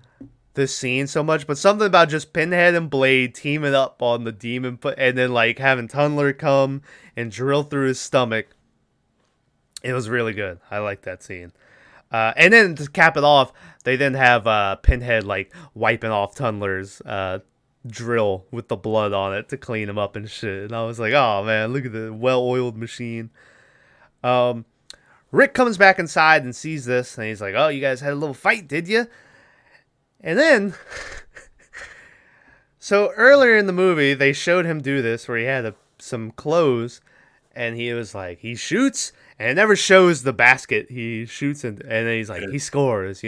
this scene so much, but something about just Pinhead and Blade teaming up on the demon, and then like having Tunneler come and drill through his stomach. It was really good. I like that scene. And then to cap it off, they then have Pinhead like wiping off Tunneler's drill with the blood on it to clean him up and shit. And I was like, oh man, look at the well-oiled machine. Rick comes back inside and sees this, and he's like, oh, you guys had a little fight, did you? And then, so earlier in the movie, they showed him do this where he had some clothes, and he was like, he shoots, and it never shows the basket he shoots in, and then he's like, he scores,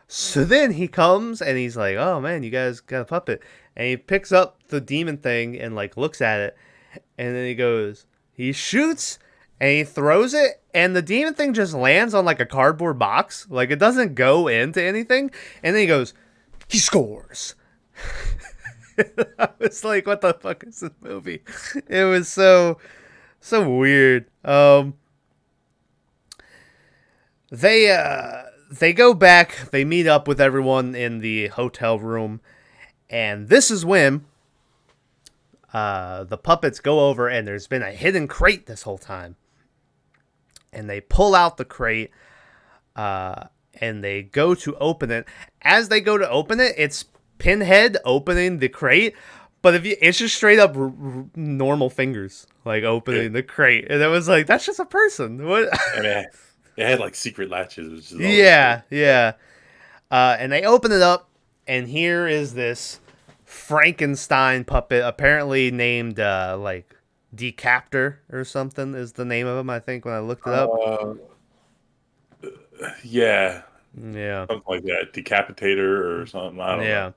So then he comes, and he's like, oh man, you guys got a puppet. And he picks up the demon thing and like looks at it, and then he goes, he shoots, and he throws it, and the demon thing just lands on like a cardboard box. Like it doesn't go into anything. And then he goes, he scores. I was like, what the fuck is this movie? It was so weird. They go back, they meet up with everyone in the hotel room, and this is when the puppets go over, and there's been a hidden crate this whole time. And they pull out the crate, and they go to open it. As they go to open it, it's Pinhead opening the crate, but it's just straight up normal fingers, like opening the crate. And it was like, that's just a person. What? It had like secret latches. Which is yeah. And they open it up, and here is this Frankenstein puppet, apparently named like Decaptor or something is the name of him, I think, when I looked it up. Yeah. Something like that. Decapitator or something. I don't know.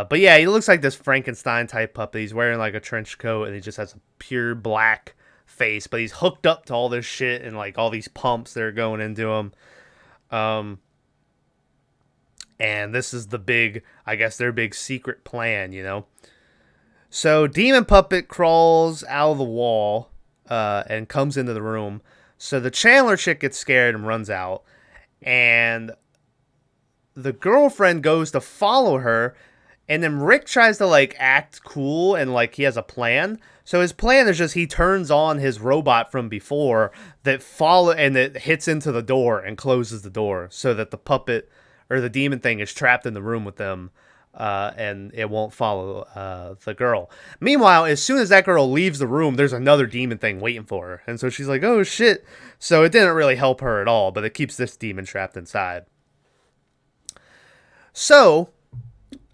But yeah, he looks like this Frankenstein type puppet. He's wearing like a trench coat, and he just has a pure black face, but he's hooked up to all this shit and like all these pumps that are going into him. And this is their big secret plan, So Demon Puppet crawls out of the wall and comes into the room. So the Chandler chick gets scared and runs out. And the girlfriend goes to follow her. And then Rick tries to like act cool and like he has a plan. So his plan is just he turns on his robot from before that hits into the door and closes the door so that the puppet or the demon thing is trapped in the room with them. And it won't follow the girl. Meanwhile, as soon as that girl leaves the room, there's another demon thing waiting for her. And so she's like, oh shit. So it didn't really help her at all, but it keeps this demon trapped inside. So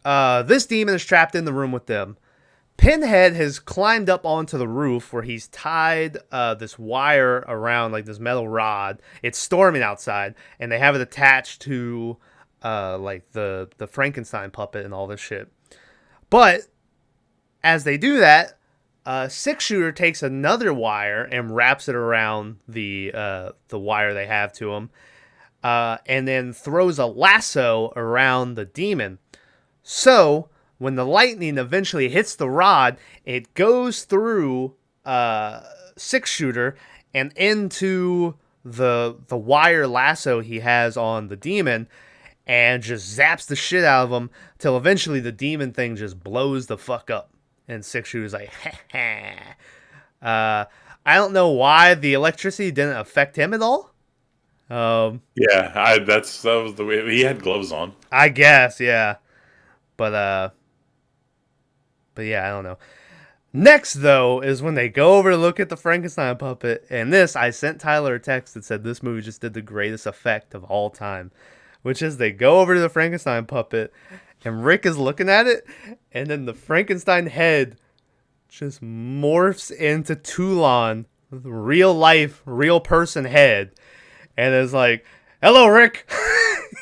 this demon is trapped in the room with them. Pinhead has climbed up onto the roof where he's tied this wire around like this metal rod. It's storming outside, and they have it attached to like the Frankenstein puppet and all this shit. But as they do that, Six Shooter takes another wire and wraps it around the wire they have to him, and then throws a lasso around the demon. So when the lightning eventually hits the rod, it goes through Six Shooter and into the wire lasso he has on the demon, and just zaps the shit out of him till eventually the demon thing just blows the fuck up. And Six Shooter's like, I don't know why the electricity didn't affect him at all. That was the way he had gloves on. I guess, yeah. But yeah, I don't know. Next, though, is when they go over to look at the Frankenstein puppet. And I sent Tyler a text that said this movie just did the greatest effect of all time. which is they go over to the Frankenstein puppet, and Rick is looking at it, and then the Frankenstein head just morphs into Toulon, real life, real person head, and is like, "Hello, Rick."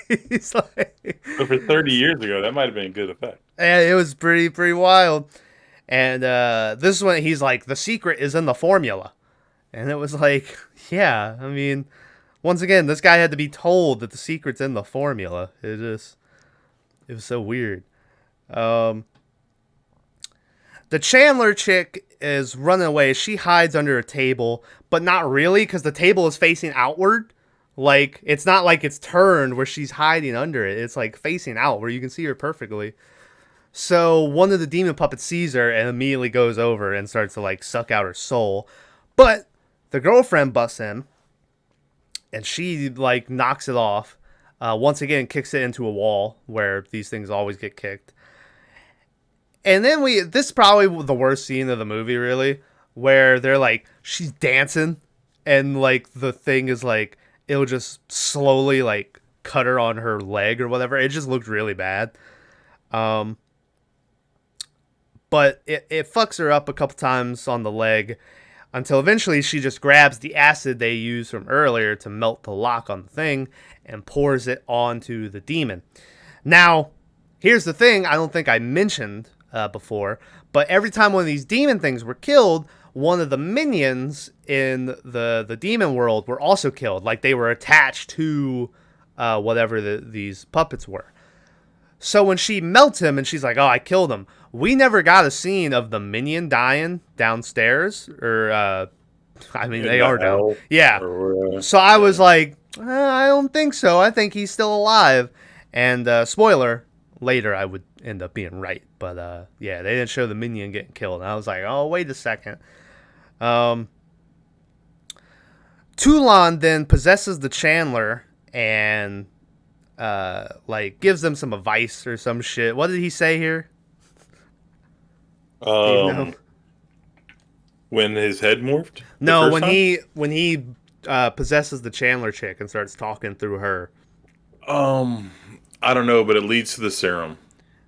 He's like, So for 30 years ago, that might have been a good effect. and it was pretty wild. And this is when he's like, the secret is in the formula. And it was like, yeah, I mean, once again, this guy had to be told that the secret's in the formula. It was so weird. The Chandler chick is running away. She hides under a table, but not really, because the table is facing outward. Like, it's not like it's turned where she's hiding under it. It's like facing out where you can see her perfectly. So one of the demon puppets sees her and immediately goes over and starts to like suck out her soul. But the girlfriend busts in and she like knocks it off. Once again, kicks it into a wall where these things always get kicked. And then this is probably the worst scene of the movie, really, where they're like, she's dancing and like the thing is like, it'll just slowly like cut her on her leg or whatever. It just looked really bad. But it fucks her up a couple times on the leg until eventually she just grabs the acid they used from earlier to melt the lock on the thing and pours it onto the demon. Now, here's the thing I don't think I mentioned before, but every time one of these demon things were killed, one of the minions in the demon world were also killed. Like they were attached to whatever these puppets were. So when she melts him and she's like, oh, I killed him, we never got a scene of the minion dying downstairs. Or, I mean, they are down. Yeah. So I was like, I don't think so. I think he's still alive. And spoiler, later I would end up being right. But yeah, they didn't show the minion getting killed. And I was like, oh, wait a second. Toulon then possesses the Chandler and like gives them some advice or some shit. What did he say here? When his head morphed? No, when he possesses the Chandler chick and starts talking through her. I don't know, but it leads to the serum.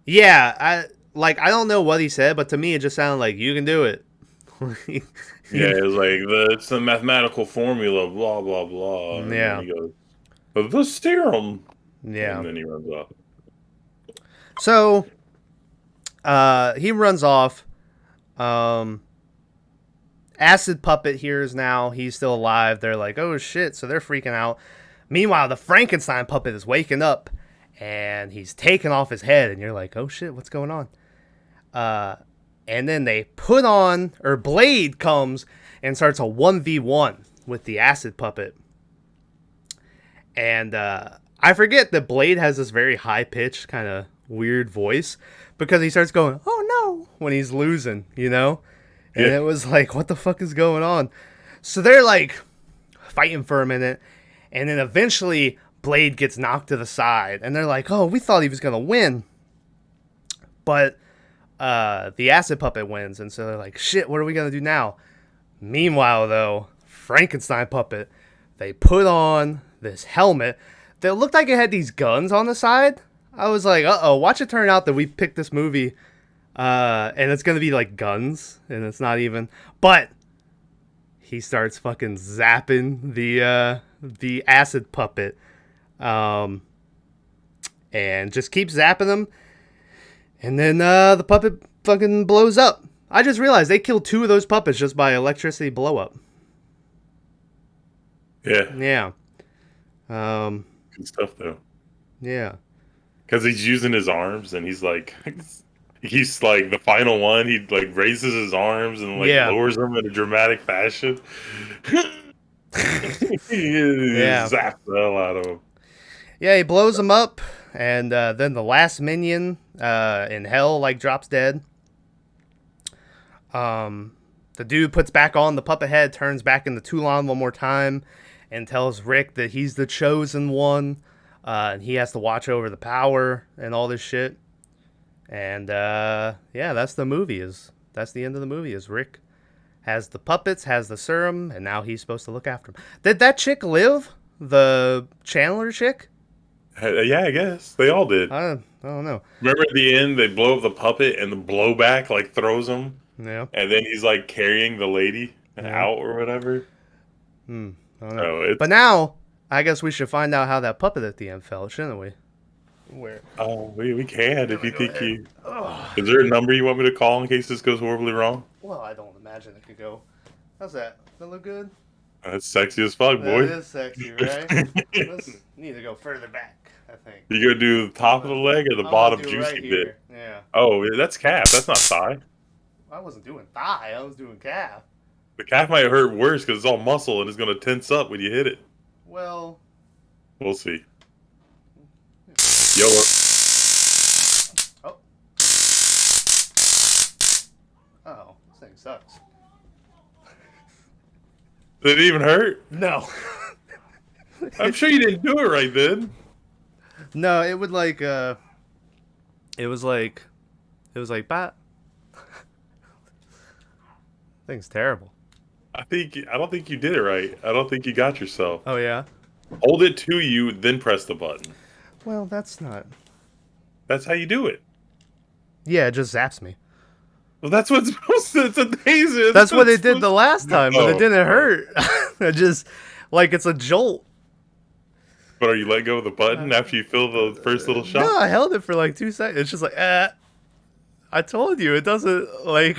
Yeah, I don't know what he said, but to me it just sounded like you can do it. Yeah, it was like it's the mathematical formula, blah blah blah. And Yeah. then he goes, the serum. Yeah. And then he runs off. So he runs off. Acid Puppet hears now he's still alive. They're like, oh shit, so they're freaking out. Meanwhile, the Frankenstein puppet is waking up and he's taking off his head, and you're like, oh shit, what's going on? And then they put on, or Blade comes and starts a 1v1 with the Acid Puppet. And I forget that Blade has this very high-pitched, kind of weird voice, because he starts going, oh no, when he's losing, you know? And It was like, what the fuck is going on? So they're like fighting for a minute, and then eventually Blade gets knocked to the side, and they're like, oh, we thought he was going to win. But the Acid Puppet wins, and so they're like, shit, what are we going to do now? Meanwhile, though, Frankenstein Puppet, they put on this helmet that looked like it had these guns on the side. I was like, uh-oh, watch it turn out that we picked this movie and it's going to be like guns, and it's not even. But he starts fucking zapping the Acid Puppet and just keeps zapping them. And then the puppet fucking blows up. I just realized they killed 2 of those puppets just by electricity blow up. Yeah. Yeah. Good stuff, though. Yeah. Because he's using his arms, and he's like the final one. He like raises his arms and like lowers them in a dramatic fashion. He zaps the hell out of him. Yeah, he blows him up, and then the last minion in hell like drops dead. The dude puts back on the puppet head, turns back into Toulon one more time, and tells Rick that he's the chosen one, and he has to watch over the power and all this shit. And yeah, that's the movie. That's the end of the movie. Is Rick has the puppets, has the serum, and now he's supposed to look after him. Did that chick live? The Chandler chick? Yeah, I guess they all did. I don't know. Remember at the end, they blow up the puppet, and the blowback like throws him, Yeah. and then he's like carrying the lady Yeah. out or whatever. I don't know. So it's But now, I guess we should find out how that puppet at the end fell, shouldn't we? Where? we can if Let me you go think ahead. you. Is there a number you want me to call in case this goes horribly wrong? Well, I don't imagine it could go. How's that? That look good? That's sexy as fuck, That boy. is sexy, right? Let's need to go further back, I think. You gonna do the top of the leg or the I'm bottom gonna do juicy right bit? here. Yeah. Oh, that's calf. That's not thigh. I wasn't doing thigh. I was doing calf. The calf might hurt worse because it's all muscle and it's gonna tense up when you hit it. Well. We'll see. YOLO. Oh. Oh, this thing sucks. Did it even hurt? No. I'm sure you didn't do it right then. No, it would like it was like bat. Thing's terrible. I don't think you did it right. I don't think you got yourself. Oh yeah. Hold it to you, then press the button. Well, that's not. That's how you do it. Yeah, it just zaps me. Well, that's what's supposed to. It's a taser. That's what it did the last time, but it didn't hurt. It just like it's a jolt. But are you let go of the button after you feel the first little shot? No, I held it for like 2 seconds. It's just like, I told you, it doesn't like.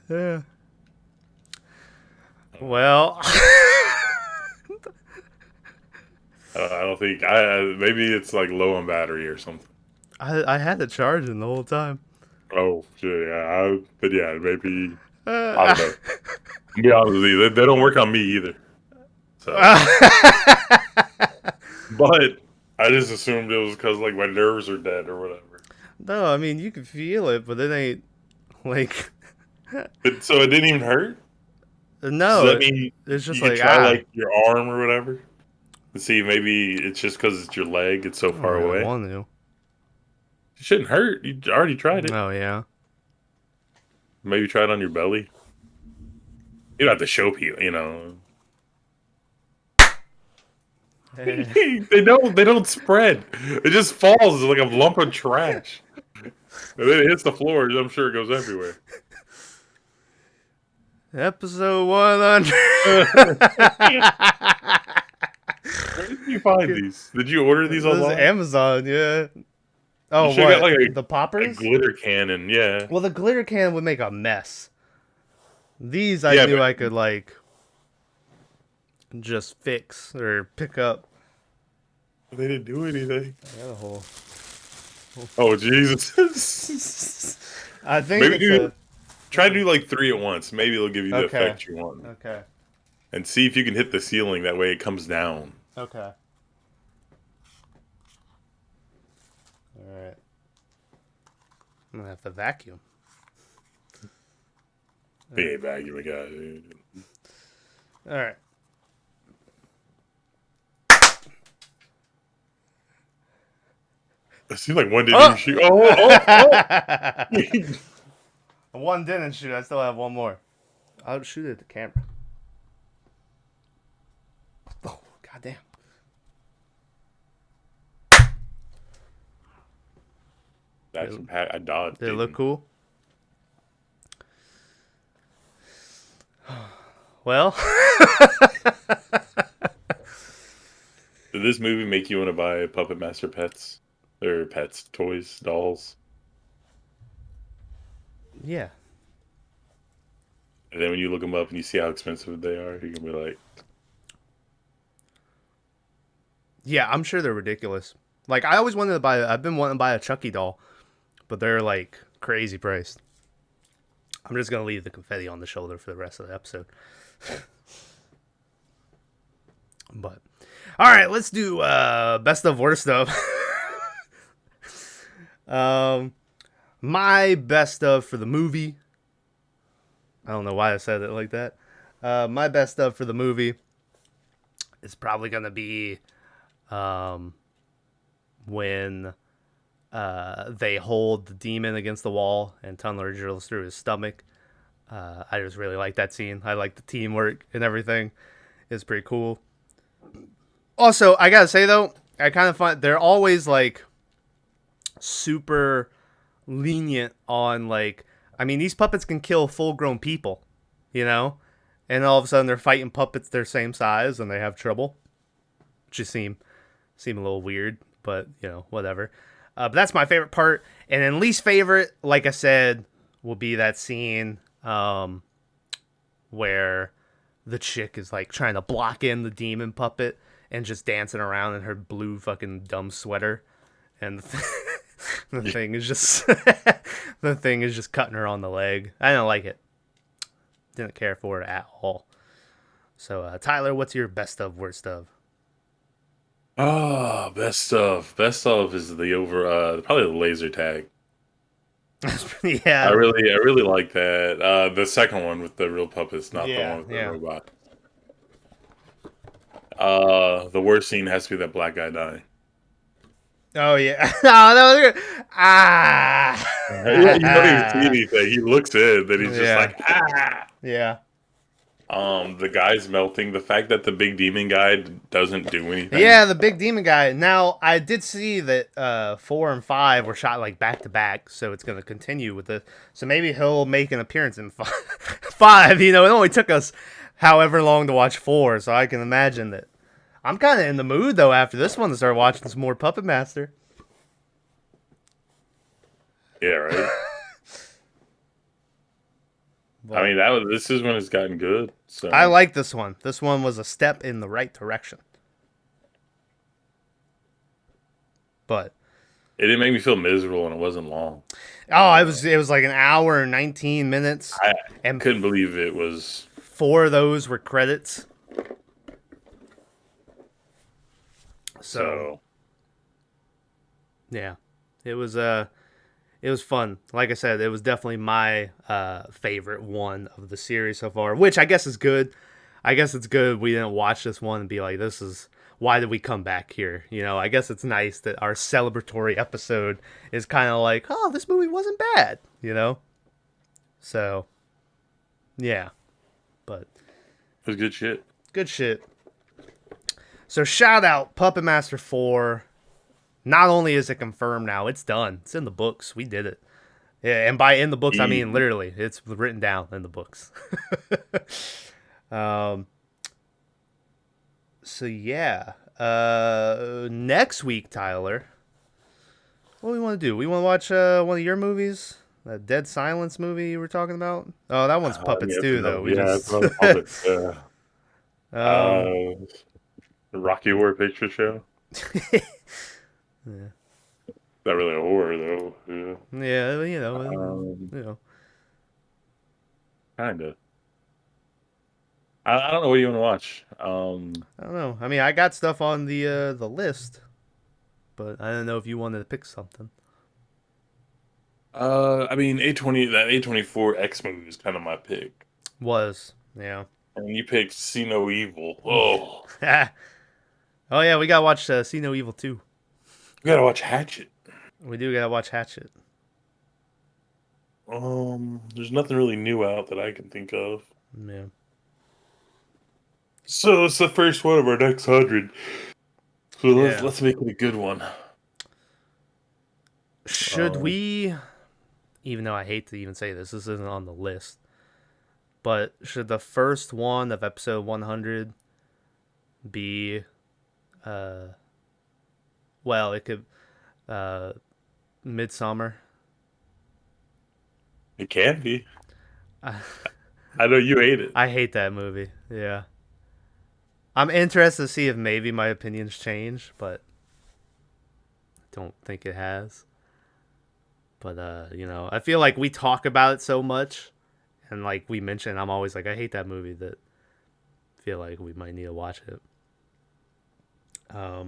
Yeah. Well. I don't think. Maybe it's like low on battery or something. I had it charging the whole time. Oh shit! Yeah, but yeah, maybe. I don't know. To be honest with you, they don't work on me either. So. But I just assumed it was because like my nerves are dead or whatever. No, I mean you can feel it, but it ain't like. So it didn't even hurt. No, Does that mean it's just you like could try like your arm or whatever? And see, maybe it's just because it's your leg. It's so far away. I want to. It shouldn't hurt. You already tried it. Oh yeah. Maybe try it on your belly. You don't have to show people, you know. They don't spread. It just falls like a lump of trash. And then it hits the floor. I'm sure it goes everywhere. Episode 100. Where did you find these? Did you order these This is online? Amazon, yeah. Oh, You what? got like The poppers? a glitter cannon, yeah. Well, the glitter can would make a mess. These I knew I could like just fix or pick up. They didn't do anything. I got a hole. Oh Jesus! I think Maybe try to do like 3 at once. Maybe it'll give you the Okay. effect you want. Okay. And see if you can hit the ceiling. That way it comes down. Okay. All right. I'm gonna have to vacuum. He ain't vacuuming, guy. Dude. All right. It seems like one didn't even shoot. Oh! One didn't shoot. I still have one more. I'll shoot it at the camera. Oh, goddamn. That's I dodged. Did it look cool? Well. Did this movie make you want to buy Puppet Master pets? Or pets, toys, dolls? Yeah. And then when you look them up and you see how expensive they are, you're going to be like... Yeah, I'm sure they're ridiculous. Like, I always wanted to buy... I've been wanting to buy a Chucky doll. But they're, like, crazy priced. I'm just going to leave the confetti on the shoulder for the rest of the episode. But... Alright, let's do best of worst of. My best of for the movie. I don't know why I said it like that. My best of for the movie is probably going to be when they hold the demon against the wall and Tunneler drills through his stomach. I just really like that scene. I like the teamwork and everything. is pretty cool. Also, I gotta say though, I kind of find they're always like super lenient on like. I mean, these puppets can kill full-grown people, you know, and all of a sudden they're fighting puppets their same size and they have trouble. Just seem a little weird, but you know, whatever. But that's my favorite part, and then least favorite, like I said, will be that scene where the chick is like trying to block in the demon puppet and just dancing around in her blue fucking dumb sweater, and the thing is just the thing is just cutting her on the leg. I don't like it. Didn't care for it at all. So Tyler, what's your best of, worst of? Oh, best stuff. Best stuff is the probably the laser tag. Yeah, I really like that. The second one with the real puppets, not the one with the yeah. robot. The worst scene has to be that black guy dying. Oh yeah. No, that was good. Ah. Yeah, you don't even see anything. He looks in, then he's just Yeah. like, ah. Yeah. The guy's melting. The fact that the big demon guy doesn't do anything. Yeah, the big demon guy. Now I did see that 4 and 5 were shot like back to back, so it's gonna continue with this. So maybe he'll make an appearance in 5. You know, it only took us however long to watch 4, so I can imagine that. I'm kind of in the mood though after this one to start watching some more Puppet Master. Yeah, right. But I mean, this is when it's gotten good. So I like this one. This one was a step in the right direction. But it didn't make me feel miserable, and it wasn't long. oh, it was like an hour and 19 minutes, I and couldn't believe it was. 4 of those were credits. So yeah, it was fun. Like I said, it was definitely my favorite one of the series so far, which I guess is good. I guess it's good we didn't watch this one and be like, this is why did we come back here? You know, I guess it's nice that our celebratory episode is kind of like, oh, this movie wasn't bad, you know? So, yeah. But It was good shit. good shit. So shout out Puppet Master 4. Not only is it confirmed now, it's done. It's in the books. We did it. Yeah, and by in the books, I mean literally. It's written down in the books. So yeah. Next week, Tyler, what do we want to do? We want to watch one of your movies? That Dead Silence movie you were talking about? Oh, that one's puppets too, though. It's another puppets. The Rocky Horror Picture Show. Yeah. Not really a horror though. Yeah. Yeah, you know. Kinda. I don't know what you want to watch. I don't know. I mean, I got stuff on the list, but I don't know if you wanted to pick something. I mean, A24 X movie is kind of my pick. Yeah. And you picked See No Evil. Oh, Oh yeah, we gotta watch See No Evil 2. we gotta watch Hatchet. We do gotta watch Hatchet. There's nothing really new out that I can think of. Yeah. So it's the first one of our next 100. So Yeah. let's make it a good one. Should we, even though I hate to even say this isn't on the list, but should the first one of episode 100 be, well, it could, Midsummer? It can be. I know you hate it. I hate that movie. Yeah. I'm interested to see if maybe my opinions change, but I don't think it has. But you know, I feel like we talk about it so much, and like we mentioned, I'm always like, I hate that movie. That I feel like we might need to watch it. Yeah.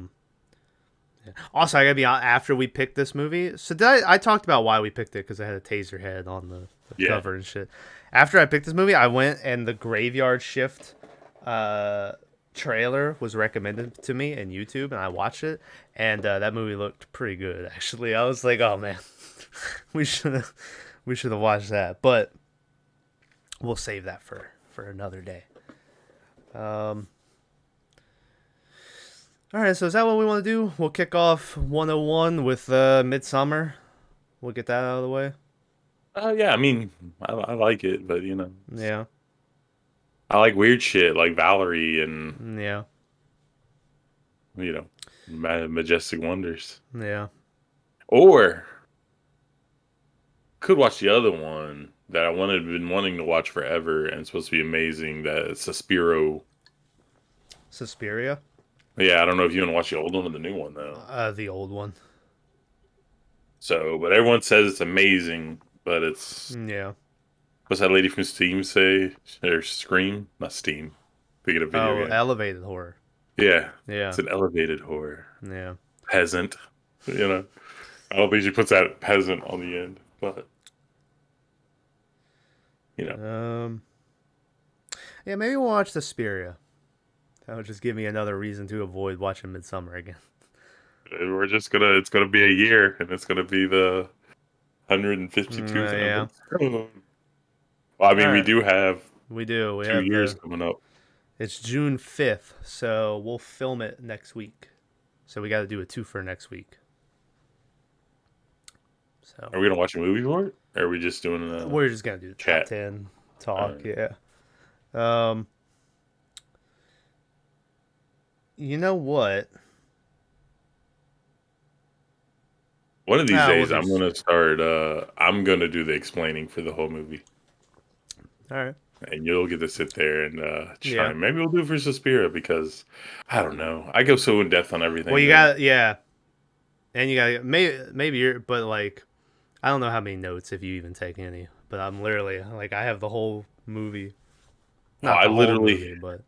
Also, I gotta be honest, after we picked this movie. So did I talked about why we picked it because I had a taser head on the cover and shit. After I picked this movie, I went and the Graveyard Shift trailer was recommended to me in YouTube, and I watched it, and that movie looked pretty good actually. I was like, oh man, we should have watched that, but we'll save that for another day. All right, so is that what we want to do? We'll kick off 101 with Midsummer. We'll get that out of the way. Yeah, I mean, I like it, but Yeah. I like weird shit like Valerie and Yeah. you know, Majestic Wonders. Yeah. Or could watch the other one that been wanting to watch forever and it's supposed to be amazing. That Suspiro. Suspiria. Yeah, I don't know if you want to watch the old one or the new one though. The old one. So, but everyone says it's amazing. But it's Yeah. what's that lady from Steam say? Or Scream? Not Steam. Thinking of video game. Elevated horror. Yeah, Yeah. it's an elevated horror. Yeah. Peasant. I don't think she puts that peasant on the end, but Yeah, maybe we'll watch Suspiria. That would just give me another reason to avoid watching Midsummer again. it's gonna be a year, and it's gonna be the 152th Yeah. Well, I mean, All right. we do. We 2 have 2 years coming up. It's June 5th, so we'll film it next week. So we got to do a 2 for next week. So Are we gonna watch a movie for it? Or are we just doing we're just gonna do the chat? top 10 talk. Right. Yeah. You know what? One of these days, we'll I'm gonna start. I'm gonna do the explaining for the whole movie, All right. and you'll get to sit there and chime. Yeah. Maybe we'll do it for Suspiria because I don't know. I go so in depth on everything. Well, you got and you got maybe you're, but like, I don't know how many notes if you even take any. But I'm literally like, I have the whole movie. Not I the whole literally movie, but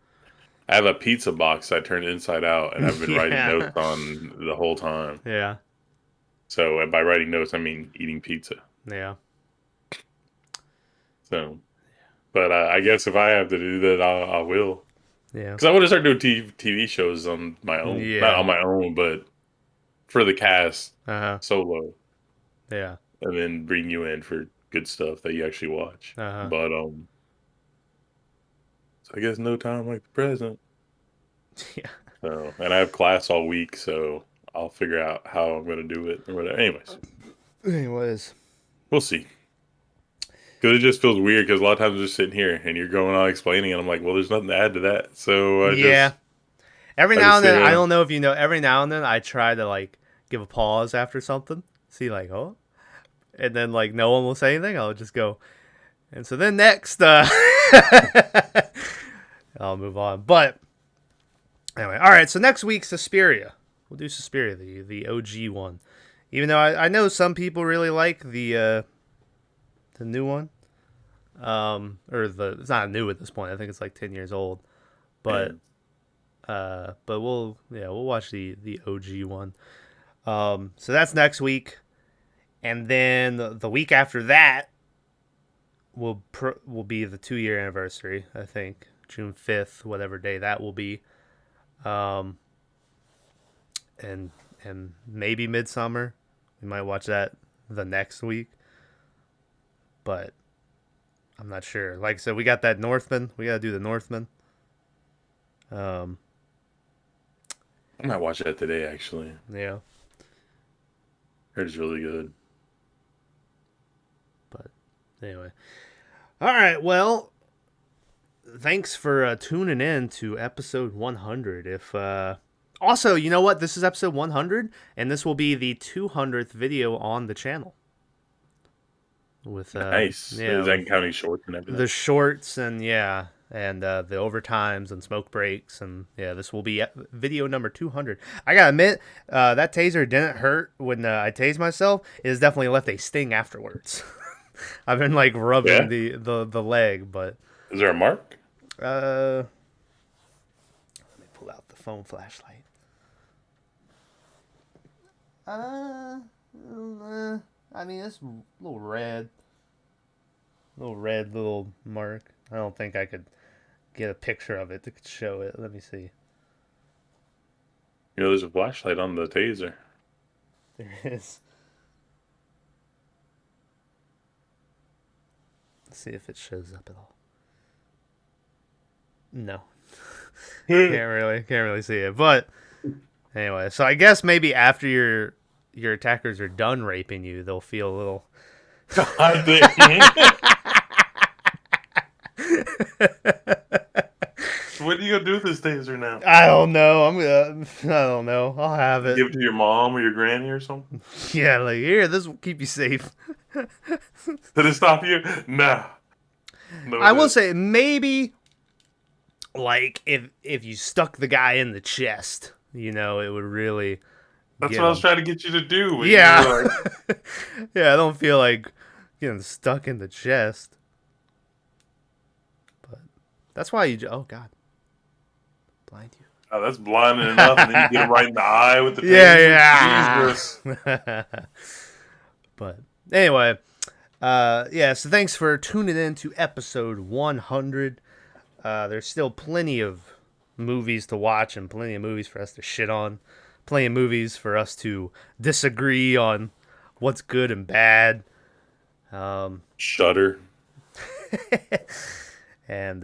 I have a pizza box I turned inside out, and I've been writing Yeah. notes on the whole time. yeah, So by writing notes, I mean eating pizza. yeah. So, but I guess if I have to do that, I will. Yeah. Because I want to start doing TV shows on my own. Yeah. Not on my own, but for the cast solo. Yeah. And then bring you in for good stuff that you actually watch. But so I guess no time like the present. Yeah. So, and I have class all week, so I'll figure out how I'm going to do it or whatever. Anyways, we'll see. Because it just feels weird because a lot of times I'm just sitting here and you're going on explaining, and I'm like, well, there's nothing to add to that. So every now and then, I don't know if you know, every now and then I try to like give a pause after something, see like, oh, and then like no one will say anything. I'll just go, and so then next, I'll move on. But anyway, all right. So next week, Suspiria. We'll do Suspiria, the OG one. Even though I know some people really like the new one, it's not new at this point. I think it's like 10 years old, but we'll watch the OG one. So that's next week, and then the week after that will be the 2-year anniversary. I think June 5th, whatever day that will be, and maybe Midsummer. We might watch that the next week, but I'm not sure. Like I said, we got that Northman. We got to do the Northman. I might watch that today, actually. Yeah. Heard it's really good. But anyway. All right. Well, thanks for tuning in to episode 100. Also, you know what? This is episode 100, and this will be the 200th video on the channel. With nice. Yeah, is that counting shorts and everything? The shorts and the overtimes and smoke breaks, and this will be video number 200. I gotta admit, that taser didn't hurt when I tased myself. It has definitely left a sting afterwards. I've been like rubbing the leg, but is there a mark? Let me pull out the phone flashlight. I mean, it's a little red little mark. I don't think I could get a picture of it to show it. Let me see. There's a flashlight on the taser. There is. Let's see if it shows up at all. No. Can't really see it. But Anyway, so I guess maybe after your attackers are done raping you, they'll feel a little. God damn. What are you gonna do with this taser now? I don't know. I don't know. I'll have it. Give it to your mom or your granny or something? Yeah, like here, this will keep you safe. Did it stop you? Nah. No, I will say maybe, like if you stuck the guy in the chest, it would really. That's get what I was him. trying to get you to do. Yeah. Yeah, I don't feel like getting stuck in the chest. But that's why you. Oh God. Blind you. Oh, that's blinding enough, and then you get him right in the eye with the taser. Yeah. Jesus. But anyway, yeah. So thanks for tuning in to episode 100. There's still plenty of movies to watch and plenty of movies for us to shit on. Plenty of movies for us to disagree on what's good and bad. Shudder. And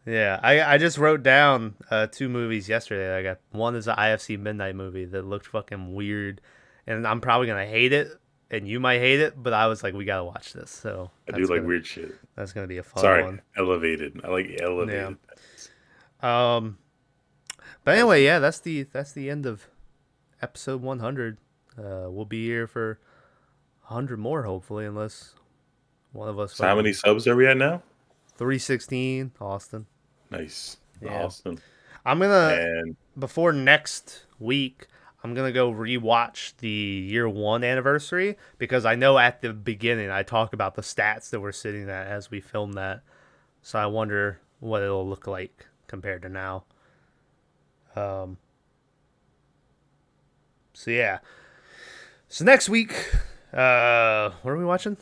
yeah, I just wrote down 2 movies yesterday. I got one is an IFC Midnight movie that looked fucking weird, and I'm probably gonna hate it, and you might hate it, but I was like, we gotta watch this. So I do like weird shit. That's gonna be a fun Sorry, one. elevated. I like elevated. Yeah. But anyway, yeah, that's the end of episode 100. We'll be here for 100 more, hopefully, unless one of us. So how many subs are we at now? 316, Austin. Nice, Yeah. Austin. I'm gonna before next week. I'm gonna go rewatch the year 1 anniversary because I know at the beginning I talk about the stats that we're sitting at as we film that. So I wonder what it'll look like compared to now. So yeah. So next week, what are we watching?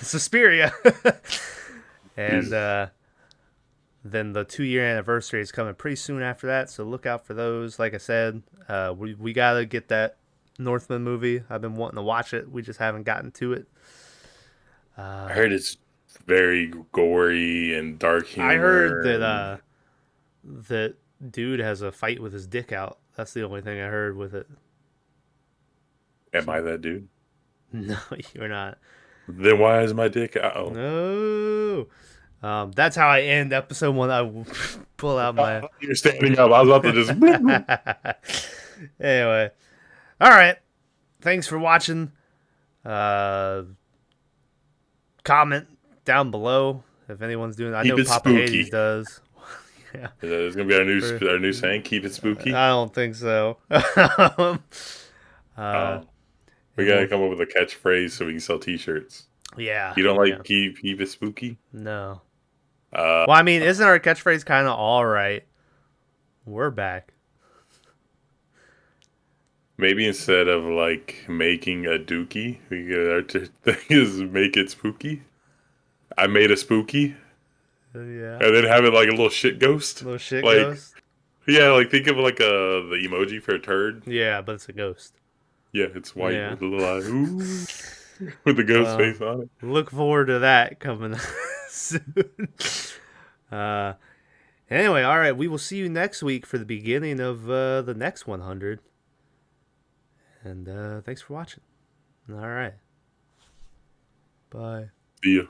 Suspiria. And then the 2-year anniversary is coming pretty soon after that, so look out for those. Like I said, we gotta get that Northman movie. I've been wanting to watch it. We just haven't gotten to it. I heard it's very gory and dark humor. I heard that that dude has a fight with his dick out. That's the only thing I heard with it. Am I that dude? No, you're not. Then why is my dick out? No. That's how I end episode 1. I pull out my. You're standing up. I was about to just. Anyway, all right. Thanks for watching. Comment down below if anyone's doing. I know Papa Hades does. Yeah. It's gonna be our new saying. Keep it spooky. I don't think so. We gotta come up with a catchphrase so we can sell T-shirts. Yeah. You don't like keep it spooky? No. Well, I mean, isn't our catchphrase kind of all right? We're back. Maybe instead of like making a dookie, our thing is make it spooky. I made a spooky. Yeah. And then have it like a little shit ghost. Little shit like, ghost. Yeah, like think of like the emoji for a turd. Yeah, but it's a ghost. Yeah, it's white with a little eye. Ooh, with the ghost face on it. Look forward to that coming soon. Anyway, all right, we will see you next week for the beginning of the next 100. And thanks for watching. All right. Bye. See ya.